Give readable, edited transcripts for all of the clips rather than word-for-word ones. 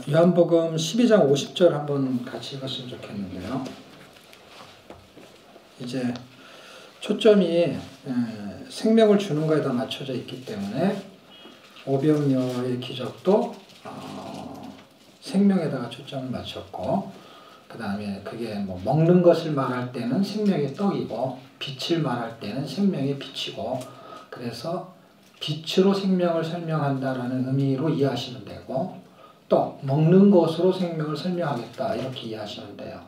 요한복음 12장 50절 한번 같이 읽었으면 좋겠는데요. 이제 초점이 생명을 주는 거에다 맞춰져 있기 때문에 오병이어의 기적도 생명에다가 초점을 맞췄고, 그 다음에 그게 뭐 먹는 것을 말할 때는 생명의 떡이고, 빛을 말할 때는 생명의 빛이고, 그래서 빛으로 생명을 설명한다라는 의미로 이해하시면 되고, 또 먹는 것으로 생명을 설명하겠다 이렇게 이해하시면 돼요.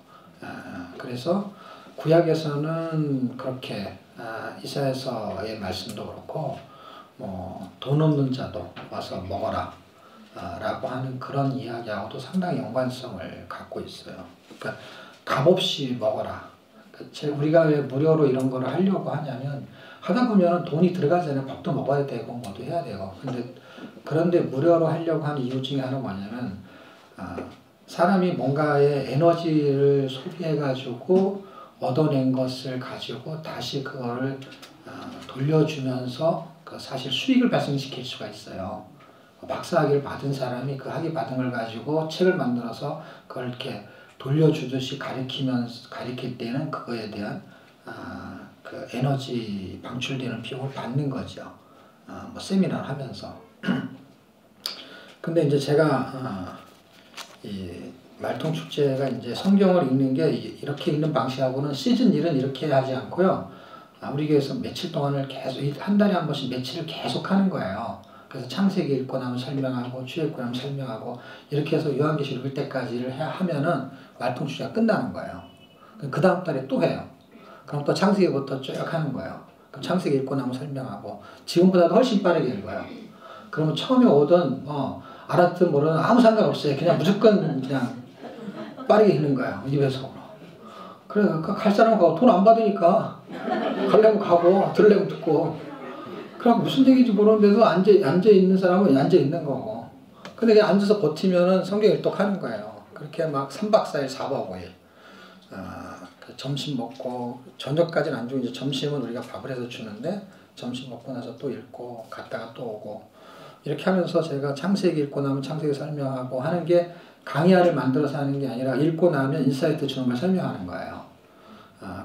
그래서 구약에서는 그렇게 이사야서의 말씀도 그렇고 뭐 돈 없는 자도 와서 먹어라 라고 하는 그런 이야기하고도 상당히 연관성을 갖고 있어요. 그러니까 값없이 먹어라. 우리가 왜 무료로 이런 거를 하려고 하냐면, 하다 보면 돈이 들어가잖아요. 밥도 먹어야 되고 뭐도 해야 되고. 그런데 무료로 하려고 하는 이유 중에 하나는 뭐냐면, 사람이 뭔가의 에너지를 소비해가지고 얻어낸 것을 가지고 다시 그거를 돌려주면서 사실 수익을 발생시킬 수가 있어요. 박사학위를 받은 사람이 그 학위 받은 걸 가지고 책을 만들어서 그걸 이렇게 돌려주듯이 가리킬 때는 그거에 대한 그 에너지 방출되는 비용을 받는 거죠. 뭐 세미나를 하면서. 근데 이제 제가 이 말통축제가 이제 성경을 읽는 게 이렇게 읽는 방식하고는 시즌 1은 이렇게 하지 않고요. 우리 교회에서 며칠 동안을 계속, 한 달에 한 번씩 며칠을 계속 하는 거예요. 그래서 창세기 읽고 나면 설명하고, 출애굽기 나면 설명하고, 이렇게 해서 요한계시록 읽을 때까지를 하면은 말통축제가 끝나는 거예요. 그 다음 달에 또 해요. 그럼 또 창세기부터 쭉 하는 거예요. 그럼 창세기 읽고 나면 설명하고, 지금보다도 훨씬 빠르게 읽어요. 그러면 처음에 오든 알았든 모르든 아무 상관없어요. 그냥 무조건 그냥 빠르게 읽는 거예요. 입에서. 그래, 갈 사람은 가고, 돈 안 받으니까 가려면 가고 들으려면 듣고. 그럼 무슨 얘기인지 모르는데도 앉아있는 사람은 앉아있는 거고. 근데 그냥 앉아서 버티면은 성경 일독하는 거예요. 그렇게 막 3박 4일 4박 5일 점심 먹고, 저녁까지는 안 주고 이제 점심은 우리가 밥을 해서 주는데, 점심 먹고 나서 또 읽고 갔다가 또 오고, 이렇게 하면서 제가 창세기 읽고 나면 창세기 설명하고 하는 게 강의안을 만들어서 하는 게 아니라, 읽고 나면 인사이트 주는 걸 설명하는 거예요.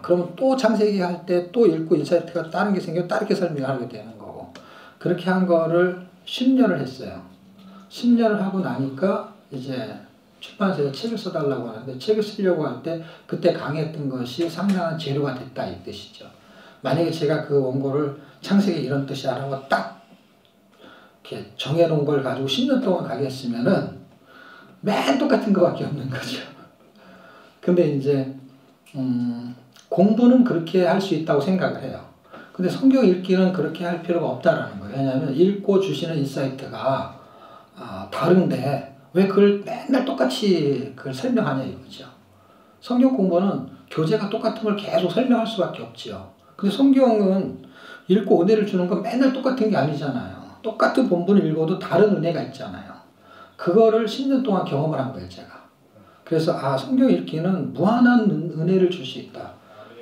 그러면 또 창세기 할 때 또 읽고 인사이트가 다른 게 생기면 다르게 설명하게 되는 거고, 그렇게 한 거를 10년을 했어요. 10년을 하고 나니까 이제 출판사에 책을 써달라고 하는데, 책을 쓰려고 할 때 그때 강의했던 것이 상당한 재료가 됐다 이 뜻이죠. 만약에 제가 그 원고를 창세기 이런 뜻이 하라고 딱 이렇게 정해놓은 걸 가지고 10년 동안 가겠으면은 맨 똑같은 것밖에 없는 거죠. 근데 이제 공부는 그렇게 할 수 있다고 생각을 해요. 근데 성경 읽기는 그렇게 할 필요가 없다라는 거예요. 왜냐하면 읽고 주시는 인사이트가 다른데 왜 그걸 맨날 똑같이 그걸 설명하냐 이거죠. 성경 공부는 교재가 똑같은 걸 계속 설명할 수밖에 없지요. 근데 성경은 읽고 은혜를 주는 건 맨날 똑같은 게 아니잖아요. 똑같은 본문을 읽어도 다른 은혜가 있잖아요. 그거를 10년 동안 경험을 한 거예요, 제가. 그래서 성경 읽기는 무한한 은혜를 줄 수 있다.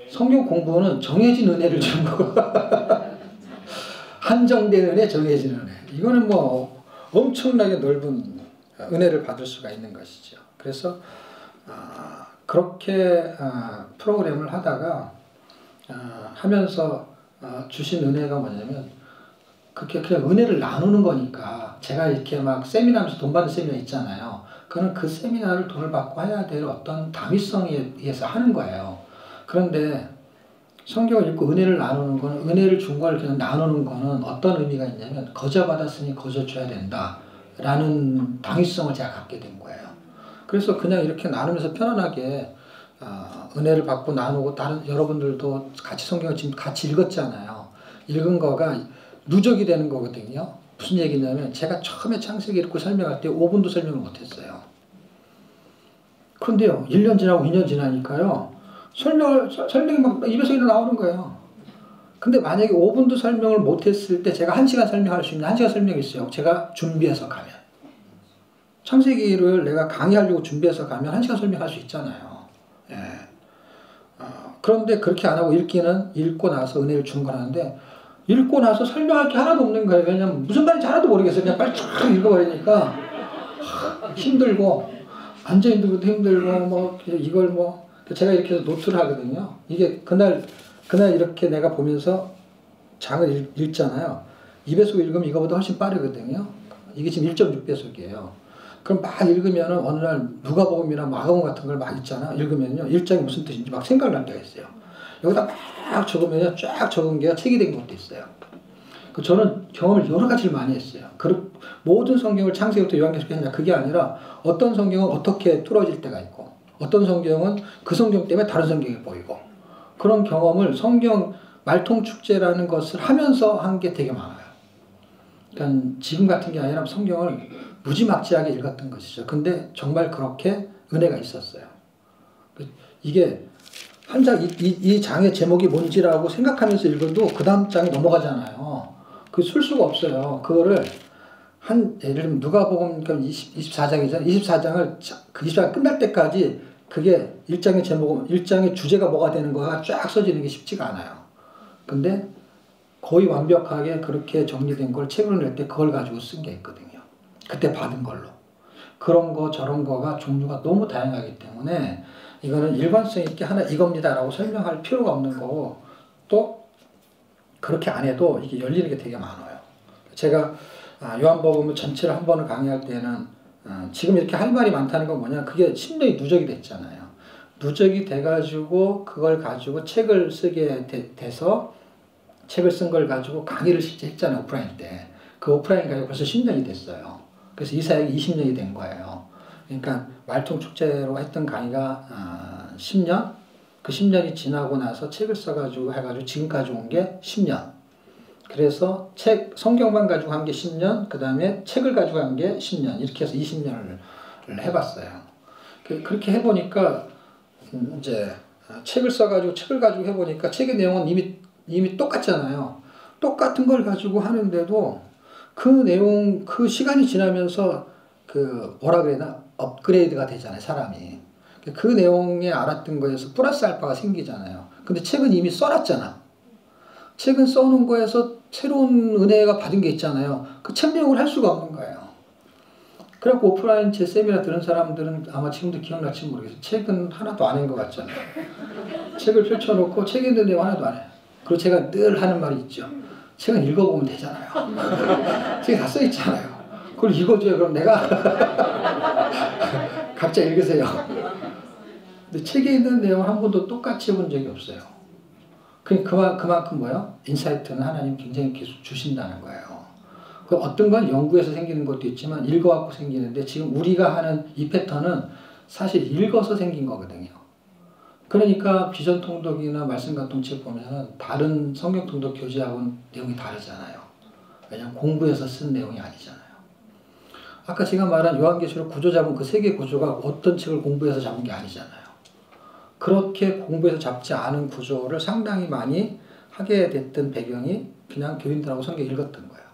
성경 공부는 정해진 은혜를 주는 거. 한정된 은혜, 정해진 은혜. 이거는 뭐 엄청나게 넓은 은혜를 받을 수가 있는 것이죠. 그래서 그렇게 프로그램을 하다가 하면서 주신 은혜가 뭐냐면, 그렇게 그냥 은혜를 나누는 거니까, 제가 이렇게 막 세미나하면서 돈 받는 세미나 있잖아요. 그거는 그 세미나를 돈을 받고 해야 될 어떤 당위성에 의해서 하는 거예요. 그런데 성경을 읽고 은혜를 나누는 거는, 은혜를 준 걸 그냥 나누는 거는 어떤 의미가 있냐면, 거저 받았으니 거저 줘야 된다 라는 당위성을 제가 갖게 된 거예요. 그래서 그냥 이렇게 나누면서 편안하게 은혜를 받고 나누고, 다른 여러분들도 같이 성경을 지금 같이 읽었잖아요. 읽은 거가 누적이 되는 거거든요. 무슨 얘기냐면, 제가 처음에 창세기 읽고 설명할 때 5분도 설명을 못했어요. 그런데요, 1년 지나고 2년 지나니까요, 설명이 막 입에서 나오는 거예요. 근데 만약에 5분도 설명을 못했을 때 제가 1시간 설명할 수 있는 1시간 설명이 있어요. 제가 준비해서 가면. 창세기를 내가 강의하려고 준비해서 가면 1시간 설명할 수 있잖아요. 예. 그런데 그렇게 안 하고 읽고 나서 은혜를 준 거라는데, 읽고 나서 설명할 게 하나도 없는 거예요. 왜냐면 무슨 말인지 하나도 모르겠어요. 그냥 빨리 쫙 읽어버리니까 힘들고 앉아 있는 것도 힘들고 뭐 이걸 뭐 제가 이렇게 해서 노트를 하거든요. 이게 그날 이렇게 내가 보면서 장을 읽잖아요. 2배속 읽으면 이거보다 훨씬 빠르거든요. 이게 지금 1.6배속이에요. 그럼 막 읽으면은 어느 날 누가복음이나 마가복음 같은 걸 막 읽잖아. 읽으면요. 1장이 무슨 뜻인지 막 생각날 때가 있어요. 여기다 막 적으면요. 쫙 적은 게 책이 된 것도 있어요. 저는 경험을 여러 가지를 많이 했어요. 모든 성경을 창세기부터 요한계시록 했냐 그게 아니라 어떤 성경은 어떻게 뚫어질 때가 있고 어떤 성경은 그 성경 때문에 다른 성경이 보이고 그런 경험을 성경 말통축제라는 것을 하면서 한 게 되게 많아요. 그러니까 지금 같은 게 아니라 성경을 무지막지하게 읽었던 것이죠. 근데 정말 그렇게 은혜가 있었어요. 이게 한 장, 이 장의 제목이 뭔지라고 생각하면서 읽어도 그 다음 장이 넘어가잖아요. 쓸 수가 없어요. 그거를 예를 들면 누가복음 24장이잖아요. 24장을 그 24장 끝날 때까지 그게 1장의 제목은 1장의 주제가 뭐가 되는 거가 쫙 써지는 게 쉽지가 않아요. 근데 거의 완벽하게 그렇게 정리된 걸 책으로 낼 때 그걸 가지고 쓴 게 있거든요. 그때 받은 걸로. 그런 거 저런 거가 종류가 너무 다양하기 때문에 이거는 일관성 있게 하나 이겁니다라고 설명할 필요가 없는 거고 또 그렇게 안 해도 이게 열리는 게 되게 많아요. 제가 요한복음 전체를 한 번을 강의할 때는 지금 이렇게 할 말이 많다는 건 뭐냐 그게 10년이 누적이 됐잖아요. 누적이 돼가지고 그걸 가지고 책을 쓰게 돼서 책을 쓴 걸 가지고 강의를 실제 했잖아요. 오프라인 때. 그 오프라인 가지고 벌써 10년이 됐어요. 그래서 이 사역이 20년이 된 거예요. 그러니까 말통축제로 했던 강의가 10년? 그 10년이 지나고 나서 책을 써가지고 해가지고 지금까지 온 게 10년. 그래서 성경만 가지고 한 게 10년, 그 다음에 책을 가지고 한 게 10년. 이렇게 해서 20년을 해봤어요. 그렇게 해보니까, 이제, 책을 써가지고, 책을 가지고 해보니까 책의 내용은 이미 똑같잖아요. 똑같은 걸 가지고 하는데도 그 내용, 그 시간이 지나면서 뭐라 그래나? 업그레이드가 되잖아요, 사람이. 그 내용에 알았던 거에서 플러스 알파가 생기잖아요. 근데 책은 이미 써놨잖아. 책은 써놓은 거에서 새로운 은혜가 받은 게 있잖아요. 그 책명을 할 수가 없는 거예요. 그래갖고 오프라인 제 세미나 들은 사람들은 아마 지금도 기억날지 모르겠어요. 책은 하나도 안 한 것 같잖아요. 책을 펼쳐놓고 책에 있는 내용 하나도 안 해요. 그리고 제가 늘 하는 말이 있죠. 책은 읽어보면 되잖아요. 책에 다 써있잖아요. 그걸 읽어줘요. 그럼 내가 각자 읽으세요. 근데 책에 있는 내용 한 번도 똑같이 해본 적이 없어요. 그만큼 뭐요? 인사이트는 하나님 굉장히 계속 주신다는 거예요. 어떤 건 연구에서 생기는 것도 있지만 읽어갖고 생기는데 지금 우리가 하는 이 패턴은 사실 읽어서 생긴 거거든요. 그러니까 비전 통독이나 말씀 같은 책 보면은 다른 성경 통독 교재하고는 내용이 다르잖아요. 왜냐하면 공부해서 쓴 내용이 아니잖아요. 아까 제가 말한 요한계시록 구조 잡은 그 세 개 구조가 어떤 책을 공부해서 잡은 게 아니잖아요. 그렇게 공부해서 잡지 않은 구조를 상당히 많이 하게 됐던 배경이 그냥 교인들하고 성경 읽었던 거예요.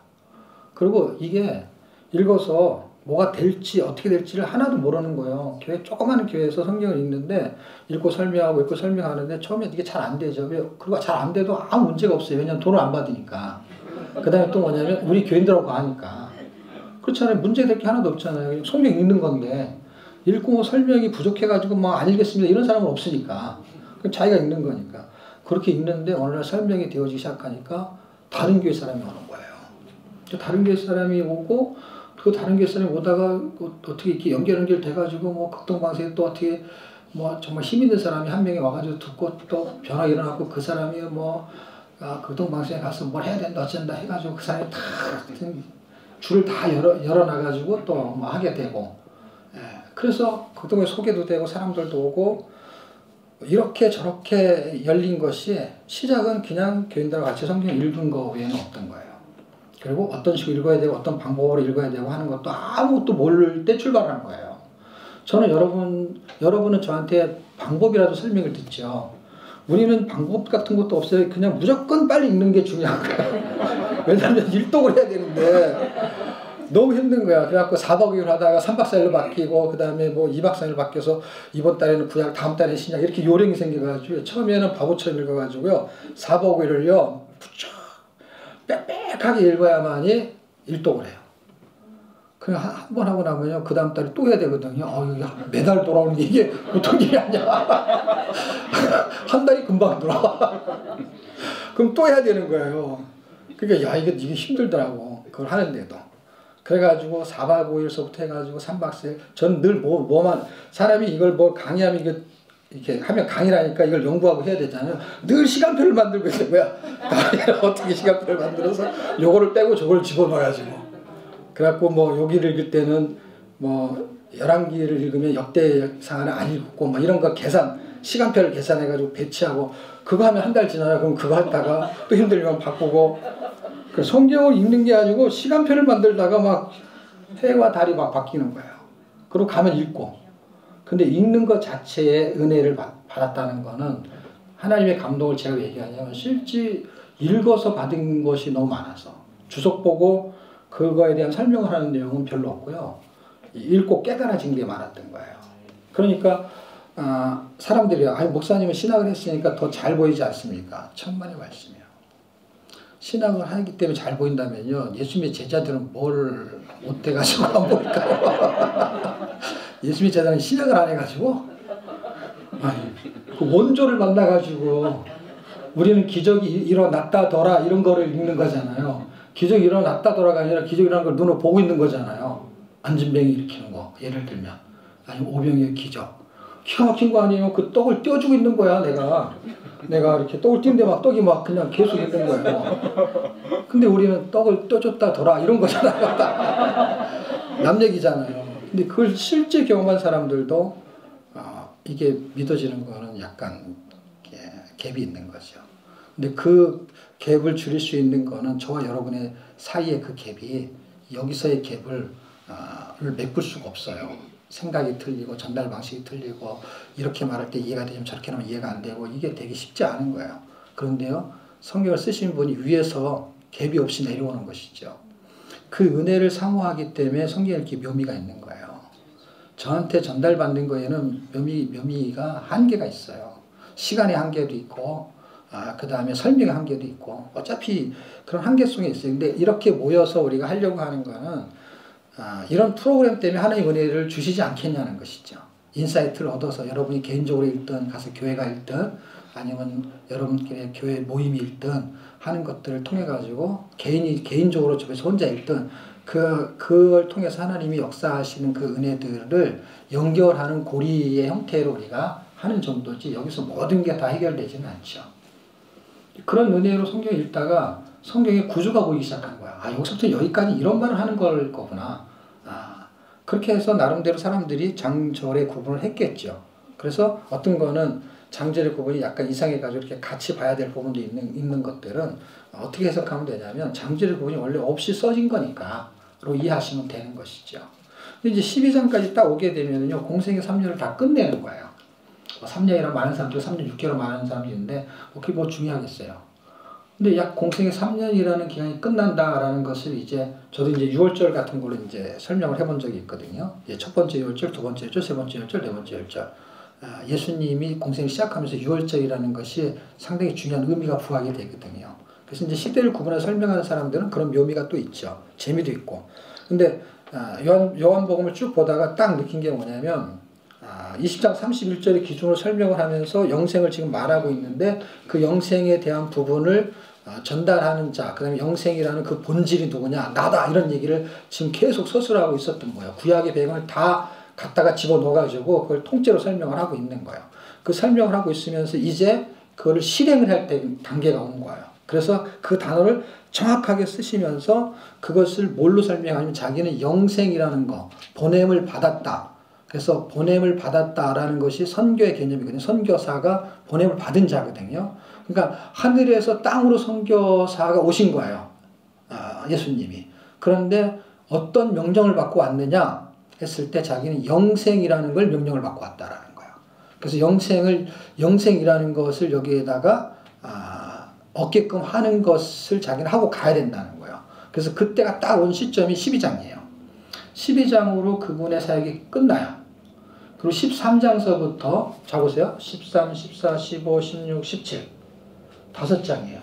그리고 이게 읽어서 뭐가 될지 어떻게 될지를 하나도 모르는 거예요. 조그마한 교회에서 성경을 읽는데 읽고 설명하는데 처음에 이게 잘 안 되죠. 그리고 잘 안 돼도 아무 문제가 없어요. 왜냐하면 돈을 안 받으니까. 그 다음에 또 뭐냐면 우리 교인들하고 하니까. 그렇잖아요. 문제될 게 하나도 없잖아요. 성경 읽는 건데 읽고 설명이 부족해가지고 뭐 안 읽겠습니다. 이런 사람은 없으니까. 그럼 자기가 읽는 거니까. 그렇게 읽는데 어느 날 설명이 되어지기 시작하니까 다른 교회 사람이 오는 거예요. 다른 교회 사람이 오고 그 다른 교회 사람이 오다가 어떻게 이렇게 연결돼가지고 뭐 극동방송에 또 어떻게 뭐 정말 힘 있는 사람이 한 명이 와가지고 듣고 또 변화가 일어나고 그 사람이 뭐 극동방송에 가서 뭘 해야 된다 어쩐다 해가지고 그 사람이 다 줄을 다 열어놔가지고 또 뭐 하게 되고 그래서 그동안 소개도 되고 사람들도 오고 이렇게 저렇게 열린 것이 시작은 그냥 교인들과 같이 성경 읽은 거 외에는 없던 거예요. 그리고 어떤 식으로 읽어야 되고 어떤 방법으로 읽어야 되고 하는 것도 아무것도 모를 때 출발하는 거예요. 저는 여러분은 저한테 방법이라도 설명을 듣죠. 우리는 방법 같은 것도 없어요. 그냥 무조건 빨리 읽는 게 중요한 거예요. 왜냐하면 일독을 해야 되는데 너무 힘든 거야. 그래갖고 4박 5일 하다가 3박 4일로 바뀌고 그 다음에 뭐 2박 3일 바뀌어서 이번 달에는 구약 다음 달에 신약 이렇게 요령이 생겨가지고 처음에는 바보처럼 읽어가지고요. 4박 5일을요. 빽빽하게 읽어야만이 일독을 해요. 그냥 한 번 하고 나면요, 그 다음 달에 또 해야 되거든요. 이게 매달 돌아오는 게 이게 보통 일이 아니야. 한 달이 금방 돌아와. 그럼 또 해야 되는 거예요. 그러니까 야, 이게 힘들더라고. 그걸 하는데도. 그래가지고 4박 5일서부터 해가지고 3박 4일. 전 늘 뭐만, 사람이 이걸 뭐 강의하면 이렇게 하면 강의라니까 이걸 연구하고 해야 되잖아요. 늘 시간표를 만들고 있는 거야. 강의를 어떻게 시간표를 만들어서 요거를 빼고 저걸 집어넣어가지고. 그래갖고 뭐 여기를 읽을 때는 뭐 11기를 읽으면 역대상을 안 읽고 뭐 이런 거 시간표를 계산해가지고 배치하고 그거 하면 한 달 지나요. 그럼 그거 하다가 또 힘들면 바꾸고. 그 성경을 읽는 게 아니고 시간표를 만들다가 막 해와 달이 막 바뀌는 거예요. 그리고 가면 읽고. 근데 읽는 것 자체에 은혜를 받았다는 거는 하나님의 감동을 제가 얘기하냐면 실제 읽어서 받은 것이 너무 많아서 주석 보고 그거에 대한 설명을 하는 내용은 별로 없고요. 읽고 깨달아진 게 많았던 거예요. 그러니까 사람들이 목사님은 신학을 했으니까 더 잘 보이지 않습니까? 천만의 말씀이에요. 신학을 하기 때문에 잘 보인다면요. 예수님의 제자들은 뭘 못해가지고 안 보일까요? 예수님의 제자는 신학을 안 해가지고 그 원조를 만나가지고 우리는 기적이 일어났다더라 이런 거를 읽는 거잖아요. 기적이 일어났다더라가 아니라 기적이 일어난 걸 눈으로 보고 있는 거잖아요. 안진뱅이 일으키는 거 예를 들면 아니면 오병이의 기적. 기가 막힌 거 아니에요. 그 떡을 떼어주고 있는 거야 내가 이렇게 떡을 띄는데 막 떡이 막 그냥 계속 있는 거예요. 근데 우리는 떡을 떼어줬다더라 이런 거잖아요. 남 얘기잖아요. 근데 그걸 실제 경험한 사람들도 이게 믿어지는 거는 약간 갭이 있는 거죠. 근데 그 갭을 줄일 수 있는 거는 저와 여러분의 사이의 그 갭이 여기서의 갭을 메꿀 수가 없어요. 생각이 틀리고 전달 방식이 틀리고 이렇게 말할 때 이해가 되지만 저렇게 하면 이해가 안 되고 이게 되게 쉽지 않은 거예요. 그런데요, 성경을 쓰신 분이 위에서 갭이 없이 내려오는 것이죠. 그 은혜를 사모하기 때문에 성경에 이렇게 묘미가 있는 거예요. 저한테 전달받는 거에는 묘미가 한계가 있어요. 시간의 한계도 있고 그 다음에 설명의 한계도 있고 어차피 그런 한계성이 있어요. 근데 이렇게 모여서 우리가 하려고 하는 거는 이런 프로그램 때문에 하나님의 은혜를 주시지 않겠냐는 것이죠. 인사이트를 얻어서 여러분이 개인적으로 읽든 가서 교회가 읽든 아니면 여러분끼리 교회 모임이 읽든 하는 것들을 통해 가지고 개인적으로 집에서 혼자 읽든 그걸 통해서 하나님이 역사하시는 그 은혜들을 연결하는 고리의 형태로 우리가 하는 정도지 여기서 모든 게 다 해결되지는 않죠. 그런 은혜로 성경 읽다가 성경의 구조가 보이기 시작한 거야. 여기서부터 여기까지 이런 말을 하는 걸 거구나. 그렇게 해서 나름대로 사람들이 장절의 구분을 했겠죠. 그래서 어떤 거는 장절의 구분이 약간 이상해가지고 이렇게 같이 봐야 될 부분도 있는 것들은 어떻게 해석하면 되냐면 장절의 구분이 원래 없이 써진 거니까로 이해하시면 되는 것이죠. 근데 이제 12장까지 딱 오게 되면요, 공생의 3년을 다 끝내는 거예요. 3년이라 많은 사람들, 3년 6개월 많은 사람이 있는데 그게 뭐 중요하겠어요. 근데 약 공생의 3년이라는 기간이 끝난다라는 것을 이제 저도 이제 6월절 같은 걸로 이제 설명을 해본 적이 있거든요. 첫 번째 6월절, 두 번째 6월절, 세 번째 6월절, 네 번째 6월절. 예수님이 공생을 시작하면서 6월절이라는 것이 상당히 중요한 의미가 부하게 되거든요. 그래서 이제 시대를 구분해서 설명하는 사람들은 그런 묘미가 또 있죠. 재미도 있고. 근데 요한복음을 쭉 보다가 딱 느낀 게 뭐냐면 20장 31절의 기준으로 설명을 하면서 영생을 지금 말하고 있는데 그 영생에 대한 부분을 전달하는 자, 그 다음에 영생이라는 그 본질이 누구냐, 나다, 이런 얘기를 지금 계속 서술하고 있었던 거예요. 구약의 배경을 다 갖다가 집어넣어가지고 그걸 통째로 설명을 하고 있는 거예요. 그 설명을 하고 있으면서 이제 그거를 실행을 할 때 단계가 온 거예요. 그래서 그 단어를 정확하게 쓰시면서 그것을 뭘로 설명하냐면 자기는 영생이라는 거, 보냄을 받았다. 그래서 보냄을 받았다라는 것이 선교의 개념이거든요. 선교사가 보냄을 받은 자거든요. 그러니까 하늘에서 땅으로 선교사가 오신 거예요. 예수님이. 그런데 어떤 명령을 받고 왔느냐 했을 때 자기는 영생이라는 걸 명령을 받고 왔다라는 거예요. 그래서 영생이라는 것을 여기에다가 얻게끔 하는 것을 자기는 하고 가야 된다는 거예요. 그래서 그때가 딱 온 시점이 12장이에요. 12장으로 그분의 사역이 끝나요. 그리고 13장서부터 자 보세요. 13, 14, 15, 16, 17 5장이에요.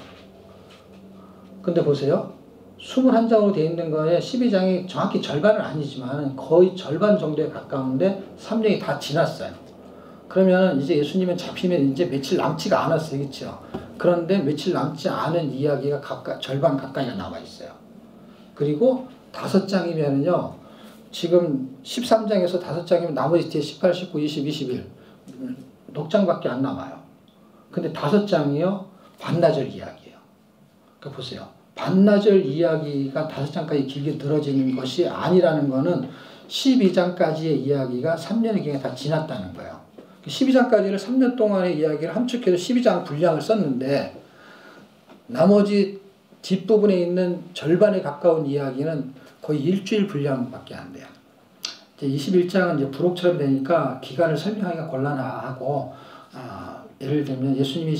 근데 보세요. 21장으로 되어 있는 거에 12장이 정확히 절반은 아니지만 거의 절반 정도에 가까운데 3년이 다 지났어요. 그러면 이제 예수님은 잡히면 이제 며칠 남지가 않았어요. 그렇죠? 그런데 며칠 남지 않은 이야기가 절반 가까이가 나와 있어요. 그리고 5장이면요. 지금 13장에서 5장이면 나머지 뒤에 18, 19, 20, 21 녹장밖에 안 남아요. 근데 5장이요. 반나절 이야기예요. 그러니까 보세요. 반나절 이야기가 5장까지 길게 늘어지는 것이 아니라는 거는 12장까지의 이야기가 3년의 기간이 다 지났다는 거예요. 12장까지를 3년 동안의 이야기를 함축해서 12장 분량을 썼는데 나머지 뒷부분에 있는 절반에 가까운 이야기는 거의 일주일 분량밖에 안 돼요. 이제 21장은 이제 부록처럼 되니까 기간을 설명하기가 곤란하고 예를 들면 예수님이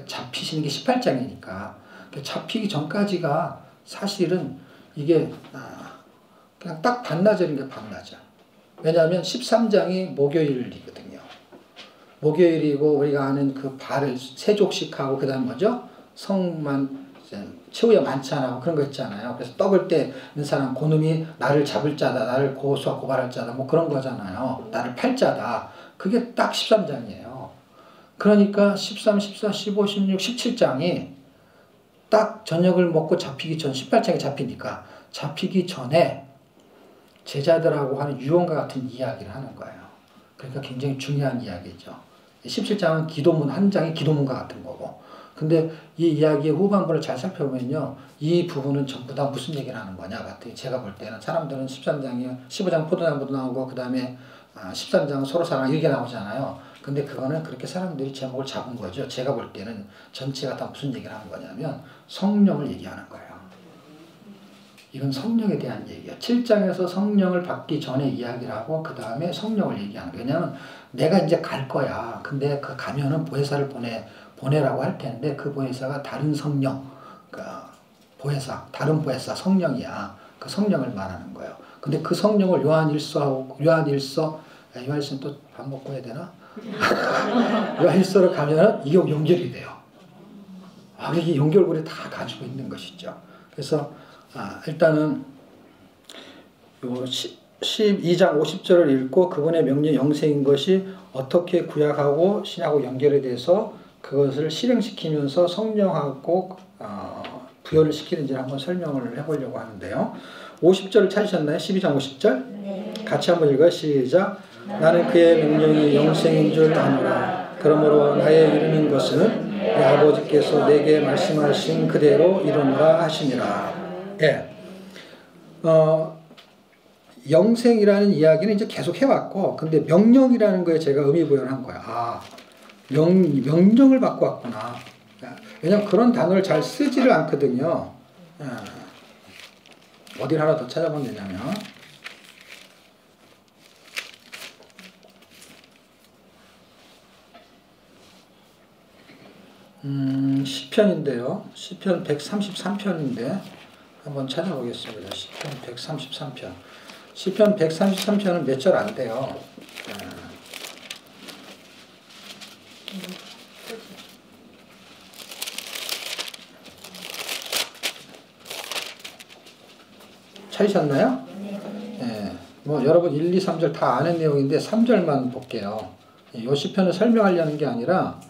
잡히시는 게 18장이니까 잡히기 전까지가 사실은 이게 그냥 딱 반나절인 게 반나절. 왜냐하면 13장이 목요일이거든요. 목요일이고 우리가 아는 그 발을 세족식하고 그 다음 뭐죠? 성만 최후의 만찬하고 그런 거 있잖아요. 그래서 떡을 떼는 사람 고놈이 나를 잡을 자다. 나를 고소와 고발할 자다. 뭐 그런 거잖아요. 나를 팔 자다. 그게 딱 13장이에요. 그러니까 13, 14, 15, 16, 17장이 딱 저녁을 먹고 잡히기 전 18장에 잡히니까 잡히기 전에 제자들하고 하는 유언과 같은 이야기를 하는 거예요. 그러니까 굉장히 중요한 이야기죠. 17장은 기도문 한 장이 기도문과 같은 거고 근데 이 이야기의 후반부를 잘 살펴보면요. 이 부분은 전부 다 무슨 얘기를 하는 거냐 같아요. 제가 볼 때는 사람들은 13장이 15장 포도나무도 나오고 그 다음에 13장 서로 사랑 이렇게 나오잖아요. 근데 그거는 그렇게 사람들이 제목을 잡은 거죠. 제가 볼 때는 전체가 다 무슨 얘기를 하는 거냐면 성령을 얘기하는 거예요. 이건 성령에 대한 얘기야. 7장에서 성령을 받기 전에 이야기를 하고 그 다음에 성령을 얘기하는 거예요. 왜냐하면 내가 이제 갈 거야. 근데 그 가면은 보혜사를 보내라고 할 텐데 그 보혜사가 다른 성령, 그러니까 보혜사, 다른 보혜사 성령이야. 그 성령을 말하는 거예요. 근데 그 성령을 요한일서는 또 밥 먹고 해야 되나? 요한일서로 가면은 이게 연결이 돼요. 이게 연결고리 다 가지고 있는 것이죠. 그래서 일단은 요 12장 50절을 읽고 그분의 명령 영생인 것이 어떻게 구약하고 신약하고 연결이 돼서 그것을 실행시키면서 성령하고 부여를 시키는지를 한번 설명을 해보려고 하는데요. 50절을 찾으셨나요? 12장 50절? 네. 같이 한번 읽어요. 시작. 나는 그의 명령이 영생인 줄 아노라. 그러므로 나의 이르는 것은 내 아버지께서 내게 말씀하신 그대로 이루노라 하시니라. 예. 영생이라는 이야기는 이제 계속 해왔고, 근데 명령이라는 거에 제가 의미부여를 한 거야. 명령을 받고 왔구나. 왜냐면 그런 단어를 잘 쓰지를 않거든요. 어디를 하나 더 찾아보면 되냐면, 시편인데요. 시편 133편인데, 한번 찾아보겠습니다. 시편 133편. 시편 133편은 몇 절 안 돼요. 찾으셨나요? 네. 뭐 여러분 1, 2, 3절 다 아는 내용인데 3절만 볼게요. 이 시편을 설명하려는 게 아니라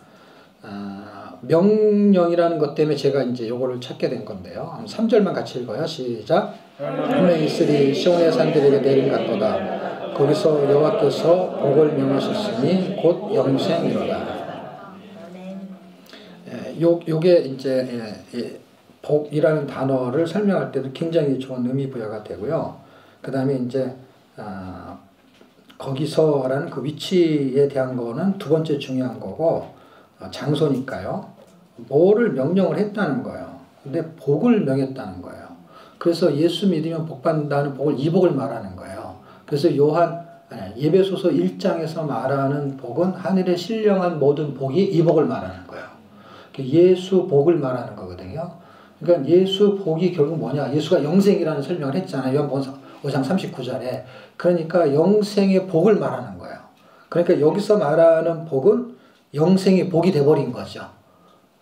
명령이라는 것 때문에 제가 이제 요거를 찾게 된 건데요. 3절만 같이 읽어요. 시작. 분명히 있으리 시온의 산들에게 내림 같도다. 거기서 여호와께서 복을 명하셨으니 곧 영생이로다. 요게 이제 복이라는 단어를 설명할 때도 굉장히 좋은 의미 부여가 되고요. 그 다음에 이제 거기서라는 그 위치에 대한 거는 두 번째 중요한 거고 장소니까요. 뭐를 명령을 했다는 거예요. 근데 복을 명했다는 거예요. 그래서 예수 믿으면 복 받는다는 복을 이 복을 말하는 거예요. 그래서 예배소서 1장에서 말하는 복은 하늘에 신령한 모든 복이 이 복을 말하는 거예요. 예수 복을 말하는 거거든요. 그러니까 예수 복이 결국 뭐냐? 예수가 영생이라는 설명을 했잖아요. 요한복음 5장 39절에. 그러니까 영생의 복을 말하는 거예요. 그러니까 여기서 말하는 복은 영생의 복이 돼버린 거죠.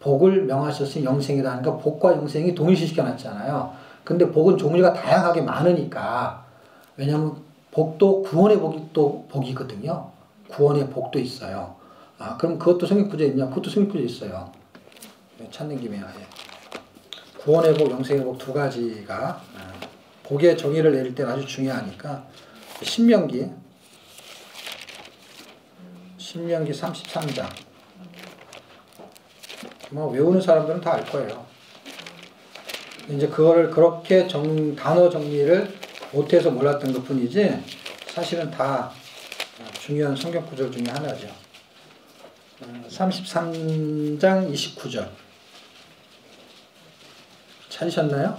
복을 명하셨으니 영생이다. 그러니까 복과 영생이 동일시시켜 놨잖아요. 근데 복은 종류가 다양하게 많으니까, 왜냐면 복도 구원의 복이 또 복이거든요. 구원의 복도 있어요. 그럼 그것도 성경구조에 있냐? 그것도 성경구조에 있어요. 찾는 김에 구원의 복, 영생의 복 두 가지가 복의 정의를 내릴 때 아주 중요하니까 신명기 33장 뭐 외우는 사람들은 다 알 거예요. 이제 그거를 그렇게 단어 정리를 못해서 몰랐던 것 뿐이지 사실은 다 중요한 성경 구절 중에 하나죠. 33장 29절 찾으셨나요?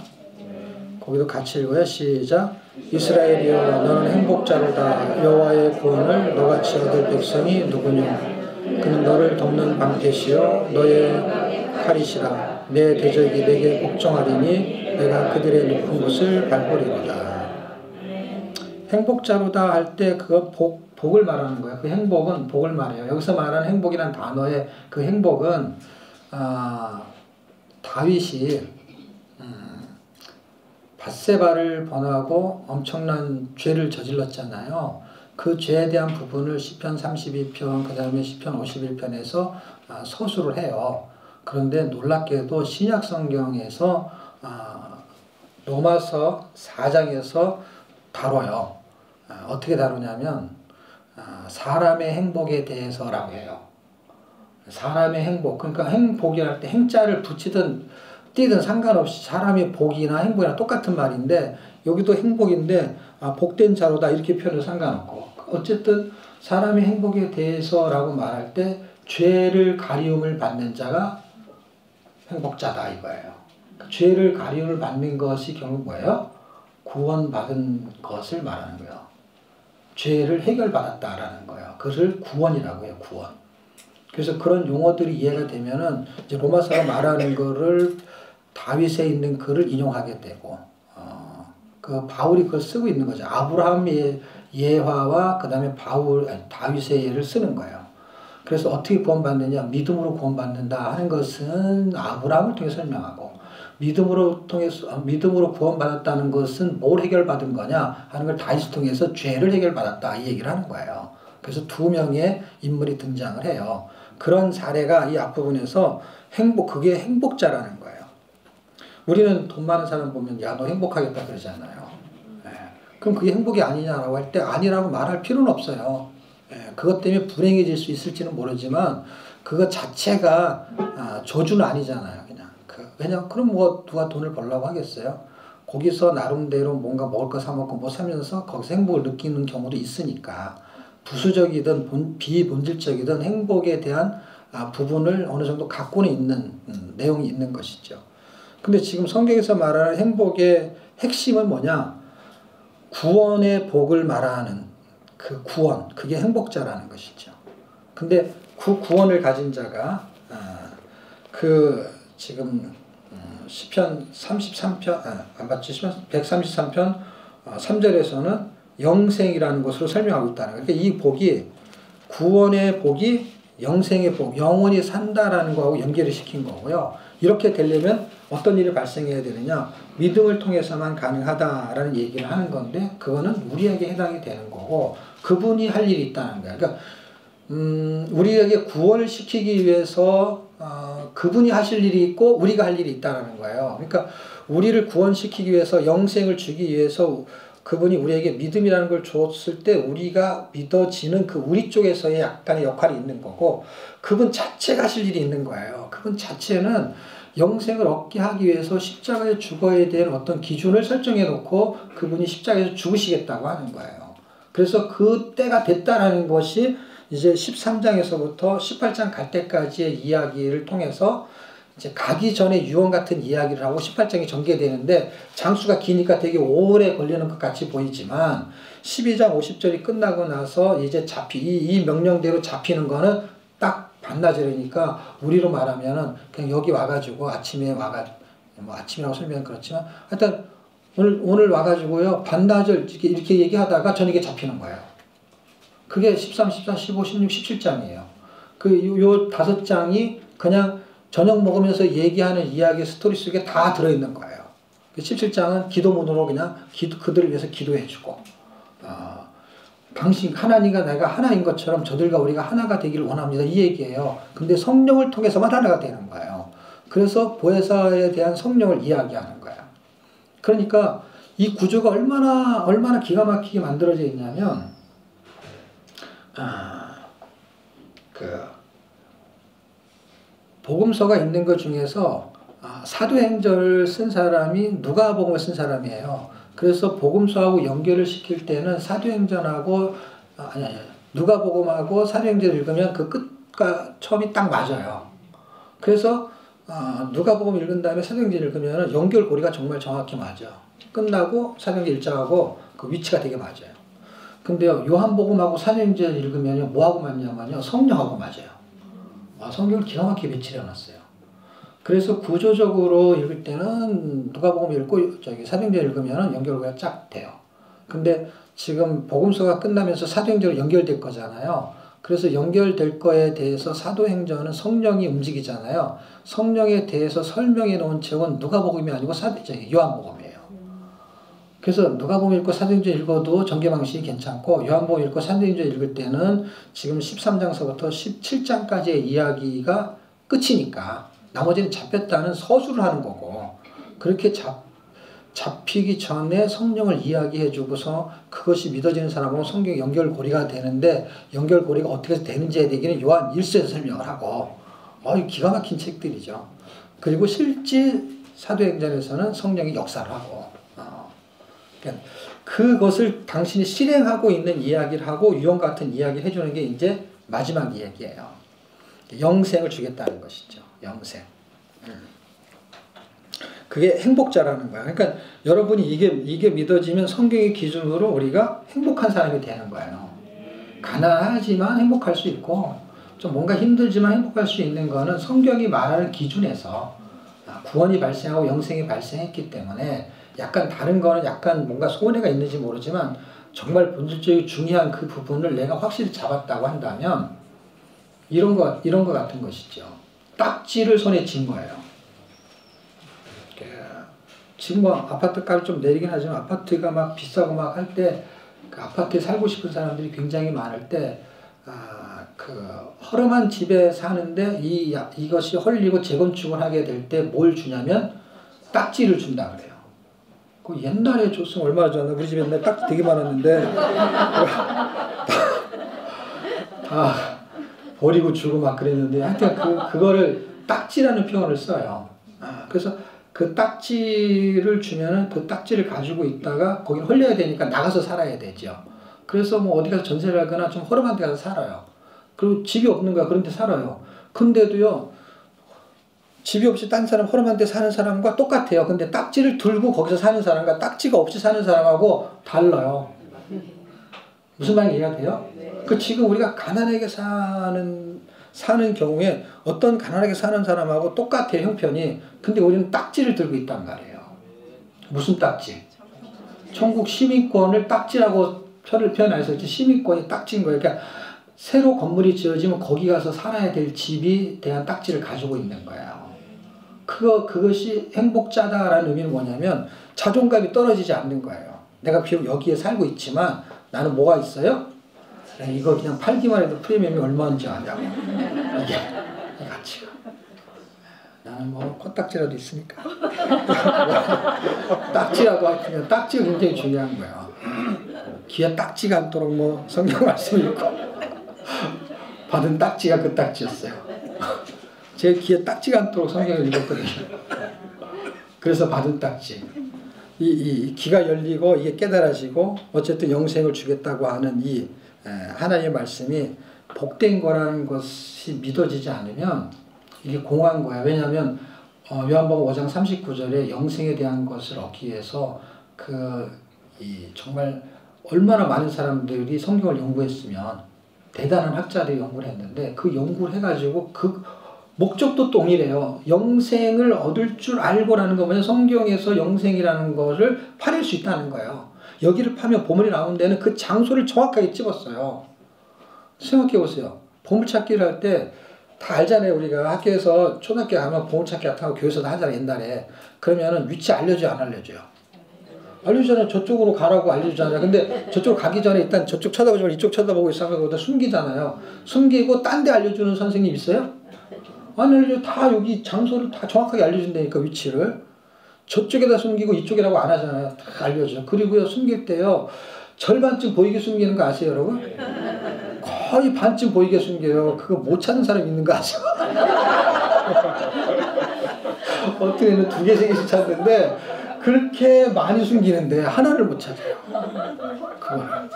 거기도 같이 읽어요. 시작. 이스라엘이여 너는 행복자로다. 여호와의 구원을 너같이 얻을 백성이 누구냐. 그는 너를 돕는 방패시여 너의 칼이시라. 내 대적이 내게 복종하리니 내가 그들의 높은 곳을 밟으리로다. 행복자로다 할 때 그거 복을 말하는 거예요. 그 행복은 복을 말해요. 여기서 말하는 행복이란 단어의 그 행복은 다윗이 밧세바를 번하고 엄청난 죄를 저질렀잖아요. 그 죄에 대한 부분을 시편 32편 그 다음에 시편 51편에서 서술을 해요. 그런데 놀랍게도 신약 성경에서 로마서 4장에서 다뤄요. 어떻게 다루냐면 사람의 행복에 대해서라고 해요. 사람의 행복, 그러니까 행복이랄 때 행자를 붙이든 띄든 상관없이 사람의 복이나 행복이나 똑같은 말인데 여기도 행복인데 복된 자로다 이렇게 표현을 상관없고 어쨌든 사람의 행복에 대해서라고 말할 때 죄를 가리움을 받는 자가 행복자다 이거예요. 죄를 가리움을 받는 것이 결국 뭐예요? 구원받은 것을 말하는 거예요. 죄를 해결받았다라는 거예요. 그것을 구원이라고 해요. 구원. 그래서 그런 용어들이 이해가 되면은 이제 로마서가 말하는 거를 다윗에 있는 글을 인용하게 되고, 그 바울이 그걸 쓰고 있는 거죠. 아브라함의 예화와 그 다음에 다윗의 예를 쓰는 거예요. 그래서 어떻게 구원받느냐, 믿음으로 구원받는다 하는 것은 아브라함을 통해 설명하고, 믿음으로 구원받았다는 것은 뭘 해결받은 거냐 하는 걸 다윗을 통해서 죄를 해결받았다 이 얘기를 하는 거예요. 그래서 두 명의 인물이 등장을 해요. 그런 사례가 이 앞부분에서 그게 행복자라는 거예요. 우리는 돈 많은 사람 보면 야 너 행복하겠다 그러잖아요. 그럼 그게 행복이 아니냐라고 할 때 아니라고 말할 필요는 없어요. 그것 때문에 불행해질 수 있을지는 모르지만 그것 자체가 저주는 아니잖아요. 그냥 왜냐면 그럼 뭐 누가 돈을 벌려고 하겠어요? 거기서 나름대로 뭔가 먹을 거 사 먹고 뭐 사면서 거기서 행복을 느끼는 경우도 있으니까 부수적이든 비본질적이든 행복에 대한 부분을 어느 정도 갖고는 있는 내용이 있는 것이죠. 근데 지금 성경에서 말하는 행복의 핵심은 뭐냐? 구원의 복을 말하는 그 구원, 그게 행복자라는 것이죠. 근데 그 구원을 가진 자가 지금 시편 33편 안 맞죠? 시편 133편 3절에서는 영생이라는 것으로 설명하고 있다는 거예요. 그러니까 이 복이 구원의 복이 영생의 복, 영원히 산다라는 거하고 연결을 시킨 거고요. 이렇게 되려면 어떤 일이 발생해야 되느냐? 믿음을 통해서만 가능하다라는 얘기를 하는 건데 그거는 우리에게 해당이 되는 거고 그분이 할 일이 있다는 거예요. 그러니까 우리에게 구원을 시키기 위해서 그분이 하실 일이 있고 우리가 할 일이 있다는 거예요. 그러니까 우리를 구원시키기 위해서 영생을 주기 위해서 그분이 우리에게 믿음이라는 걸 줬을 때 우리가 믿어지는 그 우리 쪽에서의 약간의 역할이 있는 거고 그분 자체가 하실 일이 있는 거예요. 그분 자체는 영생을 얻게 하기 위해서 십자가에 죽어야 될 어떤 기준을 설정해 놓고 그분이 십자가에서 죽으시겠다고 하는 거예요. 그래서 그 때가 됐다라는 것이 이제 13장에서부터 18장 갈 때까지의 이야기를 통해서 이제 가기 전에 유언 같은 이야기를 하고 18장이 전개되는데 장수가 기니까 되게 오래 걸리는 것 같이 보이지만 12장 50절이 끝나고 나서 이제 이 명령대로 잡히는 거는 딱 반나절이니까 우리로 말하면은 그냥 여기 와가지고 아침에 뭐 아침이라고 설명은 그렇지만 하여튼 오늘 와가지고요 반나절 이렇게 얘기하다가 저녁에 잡히는 거예요. 그게 13, 14, 15, 16, 17장이에요. 요 5장이 그냥 저녁 먹으면서 얘기하는 이야기 스토리 속에 다 들어있는 거예요. 17장은 기도문으로 그냥 그들을 위해서 기도해주고, 당신 하나님과 내가 하나인 것처럼 저들과 우리가 하나가 되기를 원합니다. 이 얘기예요. 근데 성령을 통해서만 하나가 되는 거예요. 그래서 보혜사에 대한 성령을 이야기하는 거예요. 그러니까 이 구조가 얼마나 기가 막히게 만들어져 있냐면, 복음서가 있는 것 중에서 사도행전을 쓴 사람이 누가복음을 쓴 사람이에요. 그래서 복음서하고 연결을 시킬 때는 사도행전하고 누가복음하고 사도행전을 읽으면 그 끝과 처음이 딱 맞아요. 그래서 누가복음 읽은 다음에 사도행전 읽으면 연결고리가 정말 정확히 맞아. 끝나고 사도행전 1장하고 그 위치가 되게 맞아요. 근데요, 요한복음하고 사도행전 읽으면 뭐하고 맞냐면요, 성령하고 맞아요. 성경을 기가 막히게 배치해 놨어요. 그래서 구조적으로 읽을 때는 누가복음 읽고 사도행전 읽으면 연결고리가 쫙 돼요. 근데 지금 복음서가 끝나면서 사도행전으로 연결될 거잖아요. 그래서 연결될 거에 대해서 사도행전은 성령이 움직이잖아요. 성령에 대해서 설명해 놓은 책은 누가복음이 아니고 요한복음이에요. 그래서 누가복음 읽고 사도행전 읽어도 전개 방식이 괜찮고, 요한복음 읽고 사도행전 읽을 때는 지금 13장서부터 17장까지의 이야기가 끝이니까 나머지는 잡혔다는 서술을 하는 거고, 그렇게 잡히기 전에 성령을 이야기해 주고서 그것이 믿어지는 사람하고 성경 연결고리가 되는데, 연결고리가 어떻게 되는지에 대해서는 요한 1서에서 설명을 하고, 기가 막힌 책들이죠. 그리고 실제 사도행전에서는 성령이 역사를 하고, 그러니까 그것을 당신이 실행하고 있는 이야기를 하고 유언 같은 이야기를 해주는 게 이제 마지막 이야기예요. 영생을 주겠다는 것이죠. 영생. 그게 행복자라는 거야. 그러니까 여러분이 이게 믿어지면 성경의 기준으로 우리가 행복한 사람이 되는 거예요. 가난하지만 행복할 수 있고, 좀 뭔가 힘들지만 행복할 수 있는 거는 성경이 말하는 기준에서 구원이 발생하고 영생이 발생했기 때문에, 약간 다른 거는 약간 뭔가 손해가 있는지 모르지만 정말 본질적으로 중요한 그 부분을 내가 확실히 잡았다고 한다면 이런 거 같은 것이죠. 딱지를 손에 쥔 거예요. 지금 뭐 아파트 값이 좀 내리긴 하지만 아파트가 막 비싸고 막 할 때, 그 아파트에 살고 싶은 사람들이 굉장히 많을 때, 그 허름한 집에 사는데 이것이 헐리고 재건축을 하게 될 때 뭘 주냐면 딱지를 준다 그래요. 그 옛날에 줬으면 얼마나 좋았나. 우리 집에 옛날에 딱지 되게 많았는데 버리고 주고 막 그랬는데, 하여튼 그거를 딱지라는 표현을 써요. 그래서 그 딱지를 주면은 그 딱지를 가지고 있다가 거긴 헐려야 되니까 나가서 살아야 되죠. 그래서 뭐 어디 가서 전세를 하거나 좀 허름한 데 가서 살아요. 그리고 집이 없는 거야. 그런 데 살아요. 근데도요, 집이 없이 딴 사람 허름한 데 사는 사람과 똑같아요. 근데 딱지를 들고 거기서 사는 사람과 딱지가 없이 사는 사람하고 달라요. 무슨 말인지 이해가 돼요? 그 지금 우리가 가난하게 사는 경우에 어떤 가난하게 사는 사람하고 똑같아요, 형편이. 근데 우리는 딱지를 들고 있단 말이에요. 무슨 딱지? 천국 시민권을 딱지라고 표현해서 시민권이 딱지인 거예요. 그러니까 새로 건물이 지어지면 거기 가서 살아야 될 집이 대한 딱지를 가지고 있는 거예요. 그것이 행복자다라는 의미는 뭐냐면 자존감이 떨어지지 않는 거예요. 내가 비록 여기에 살고 있지만 나는 뭐가 있어요? 이거 그냥 팔기만 해도 프리미엄이 얼마인지 아냐고. 이게 가치가. 나는 뭐 코딱지라도 있으니까. 딱지라도 하여튼 딱지가 굉장히 중요한 거야. 귀에 딱지가 않도록 뭐 성경 말씀 읽고 받은 딱지가 그 딱지였어요. 제 귀에 딱지가 않도록 성경을 읽었거든요. 그래서 받은 딱지. 이 귀가 열리고 이게 깨달아지고 어쨌든 영생을 주겠다고 하는 이 하나님의 말씀이 복된 거라는 것이 믿어지지 않으면 이게 공허한 거야. 왜냐하면 요한복음 5장 39절에 영생에 대한 것을 얻기 위해서 정말 얼마나 많은 사람들이 성경을 연구했으면, 대단한 학자들이 연구를 했는데 그 연구를 해가지고 그 목적도 동일해요. 영생을 얻을 줄 알고라는 거 뭐냐, 성경에서 영생이라는 것을 파낼 수 있다는 거예요. 여기를 파면 보물이 나오는 데는 그 장소를 정확하게 집었어요. 생각해 보세요. 보물찾기를 할 때 다 알잖아요. 우리가 학교에서 초등학교 가면 보물찾기 같은 거 교회에서도 하잖아요. 옛날에. 그러면은 위치 알려줘요, 안 알려줘요? 알려주잖아요. 저쪽으로 가라고 알려주잖아요. 근데 저쪽 가기 전에 일단 저쪽 쳐다보지 말고 이쪽 쳐다보고 있으면 거기다 숨기잖아요. 숨기고 딴 데 알려주는 선생님 있어요? 아니, 다 여기 장소를 다 정확하게 알려준다니까, 위치를. 저쪽에다 숨기고 이쪽이라고 안 하잖아요. 다 알려줘요. 그리고요, 숨길 때요, 절반쯤 보이게 숨기는 거 아세요, 여러분? 거의 반쯤 보이게 숨겨요. 그거 못 찾는 사람 있는 거 아세요? 어떻게는 2개, 3개씩 찾는데, 그렇게 많이 숨기는데 하나를 못 찾아요. 그걸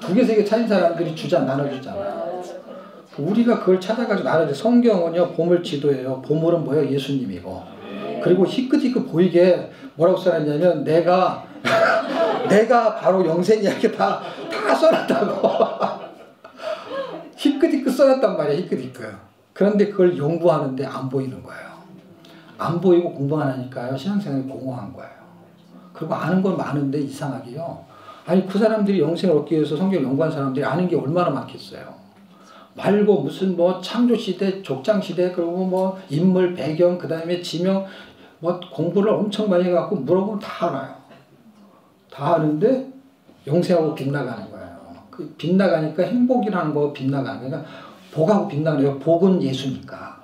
2개, 3개 찾은 사람들이 나눠주잖아요. 우리가 그걸 찾아가지고 나눠줘. 성경은요, 보물지도예요. 보물은 뭐예요? 예수님이고. 그리고 희끗희끗 보이게 뭐라고 써놨냐면 내가 바로 영생이야. 이렇게 다 써놨다고. 희끗희끗 써놨단 말이야. 희끗희끗. 그런데 그걸 연구하는데 안 보이는 거예요. 안 보이고 공부 안 하니까요, 신앙생활이 공허한 거예요. 그리고 아는 건 많은데 이상하게요. 아니, 그 사람들이 영생을 얻기 위해서 성경을 연구한 사람들이 아는 게 얼마나 많겠어요. 말고 무슨 뭐 창조시대, 족장시대, 그리고 뭐 인물, 배경, 그 다음에 지명, 뭐 공부를 엄청 많이 해갖고 물어보면 다 알아요. 다 아는데 영생하고 빗나가는 거예요. 그 빗나가니까 행복이라는 거 빗나가는 거예요. 그러니까 복하고 빗나가는 거예요. 복은 예수니까.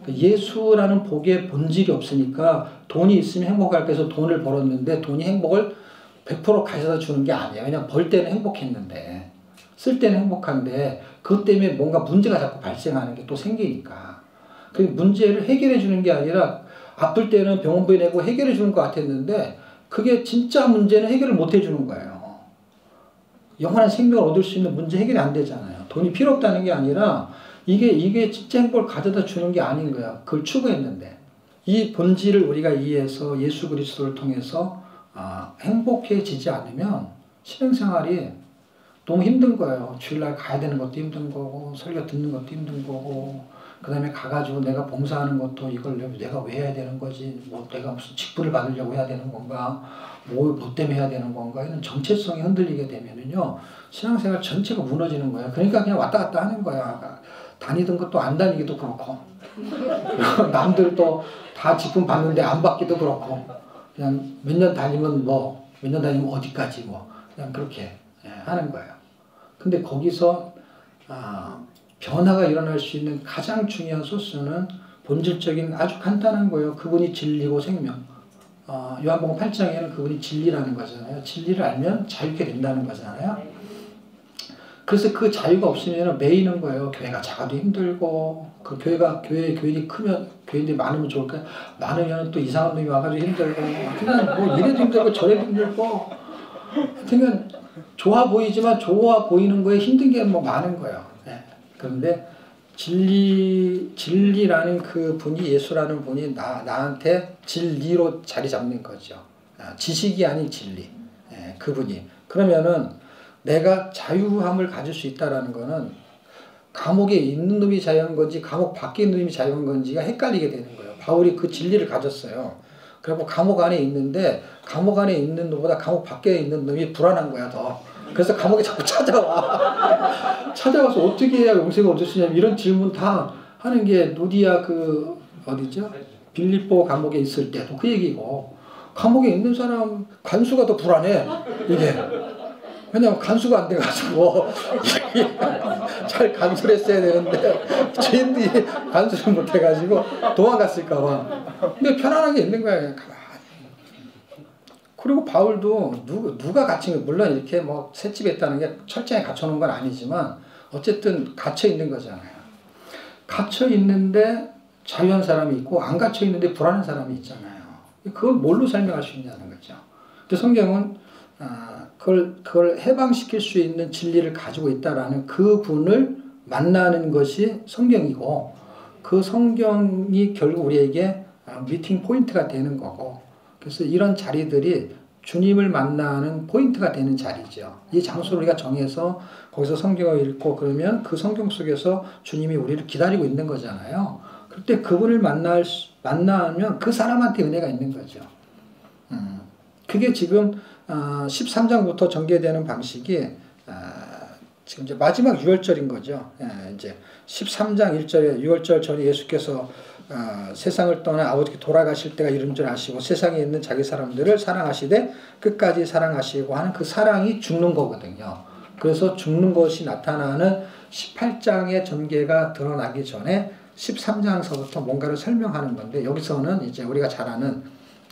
예수라는 복의 본질이 없으니까 돈이 있으면 행복할 거해서 돈을 벌었는데 돈이 행복을 100% 가져다 주는 게 아니에요. 그냥 벌 때는 행복했는데 쓸 때는 행복한데 그것 때문에 뭔가 문제가 자꾸 발생하는 게 또 생기니까 그 문제를 해결해 주는 게 아니라 아플 때는 병원비에 내고 해결해 주는 것 같았는데 그게 진짜 문제는 해결을 못 해주는 거예요. 영원한 생명을 얻을 수 있는 문제 해결이 안 되잖아요. 돈이 필요 없다는 게 아니라 이게 진짜 행복을 가져다 주는 게 아닌 거야. 그걸 추구했는데. 이 본질을 우리가 이해해서 예수 그리스도를 통해서 행복해지지 않으면 신앙생활이 너무 힘든 거예요. 주일날 가야 되는 것도 힘든 거고 설교 듣는 것도 힘든 거고 그 다음에 가가지고 내가 봉사하는 것도 이걸 내가 왜 해야 되는 거지? 뭐 내가 무슨 직분을 받으려고 해야 되는 건가? 뭐 때문에 해야 되는 건가? 이런 정체성이 흔들리게 되면은요, 신앙생활 전체가 무너지는 거예요. 그러니까 그냥 왔다 갔다 하는 거야. 다니던 것도 안 다니기도 그렇고, 남들도 다 직분 받는데 안 받기도 그렇고, 그냥 몇 년 다니면 몇 년 다니면 어디까지 그냥 그렇게 하는 거예요. 근데 거기서, 변화가 일어날 수 있는 가장 중요한 소스는 본질적인 아주 간단한 거예요. 그분이 진리고 생명. 요한복음 8장에는 그분이 진리라는 거잖아요. 진리를 알면 자유케 된다는 거잖아요. 그래서 그 자유가 없으면 매이는 거예요. 교회가 작아도 힘들고, 그 교인이 크면, 교인들이 많으면 좋을까요? 많으면 또 이상한 놈이 와가지고 힘들고, 그냥 뭐 이래도 힘들고 저래도 힘들고, 그냥 좋아 보이는 거에 힘든 게 많은 거예요. 그런데 진리라는 그 분이, 예수라는 분이 나한테 진리로 자리 잡는 거죠. 지식이 아닌 진리. 그분이. 그러면은 내가 자유함을 가질 수 있다라는 거는 감옥에 있는 놈이 자유한 건지 감옥 밖에 있는 놈이 자유한 건지가 헷갈리게 되는 거예요. 바울이 그 진리를 가졌어요. 그리고 감옥 안에 있는데 감옥 안에 있는 놈보다 감옥 밖에 있는 놈이 불안한 거야, 더. 그래서 감옥에 자꾸 찾아와. 찾아와서 어떻게 해야 영생을 얻을 수 있냐면 이런 질문 다 하는 게 노디아 어디죠? 빌립보 감옥에 있을 때도 그 얘기고, 감옥에 있는 사람 간수가 더 불안해, 이게. 왜냐면 간수가 안 돼가지고 잘 간수를 했어야 되는데 죄인들이 간수를 못해가지고 도망갔을까봐. 근데 편안하게 있는 거야, 그냥 가만히. 그리고 바울도 누가 갇힌 거, 물론 이렇게 셋집에 있다는 게 철저히 갇혀놓은 건 아니지만 어쨌든 갇혀 있는 거잖아요. 갇혀 있는데 자유한 사람이 있고 안 갇혀 있는데 불안한 사람이 있잖아요. 그걸 뭘로 설명할 수 있냐는 거죠. 근데 성경은 그걸 해방시킬 수 있는 진리를 가지고 있다라는 그 분을 만나는 것이 성경이고, 그 성경이 결국 우리에게 미팅 포인트가 되는 거고, 그래서 이런 자리들이 주님을 만나는 포인트가 되는 자리죠. 이 장소를 우리가 정해서 거기서 성경을 읽고 그러면 그 성경 속에서 주님이 우리를 기다리고 있는 거잖아요. 그때 그분을 만나면 그 사람한테 은혜가 있는 거죠. 그게 지금 13장부터 전개되는 방식이 지금 이제 마지막 유월절인 거죠. 이제 13장 1절에 유월절 전에 예수께서 세상을 떠나 아버지께 돌아가실 때가 이른 줄 아시고 세상에 있는 자기 사람들을 사랑하시되 끝까지 사랑하시고 하는 그 사랑이 죽는 거거든요. 그래서 죽는 것이 나타나는 18장의 전개가 드러나기 전에 13장서부터 뭔가를 설명하는 건데, 여기서는 이제 우리가 잘 아는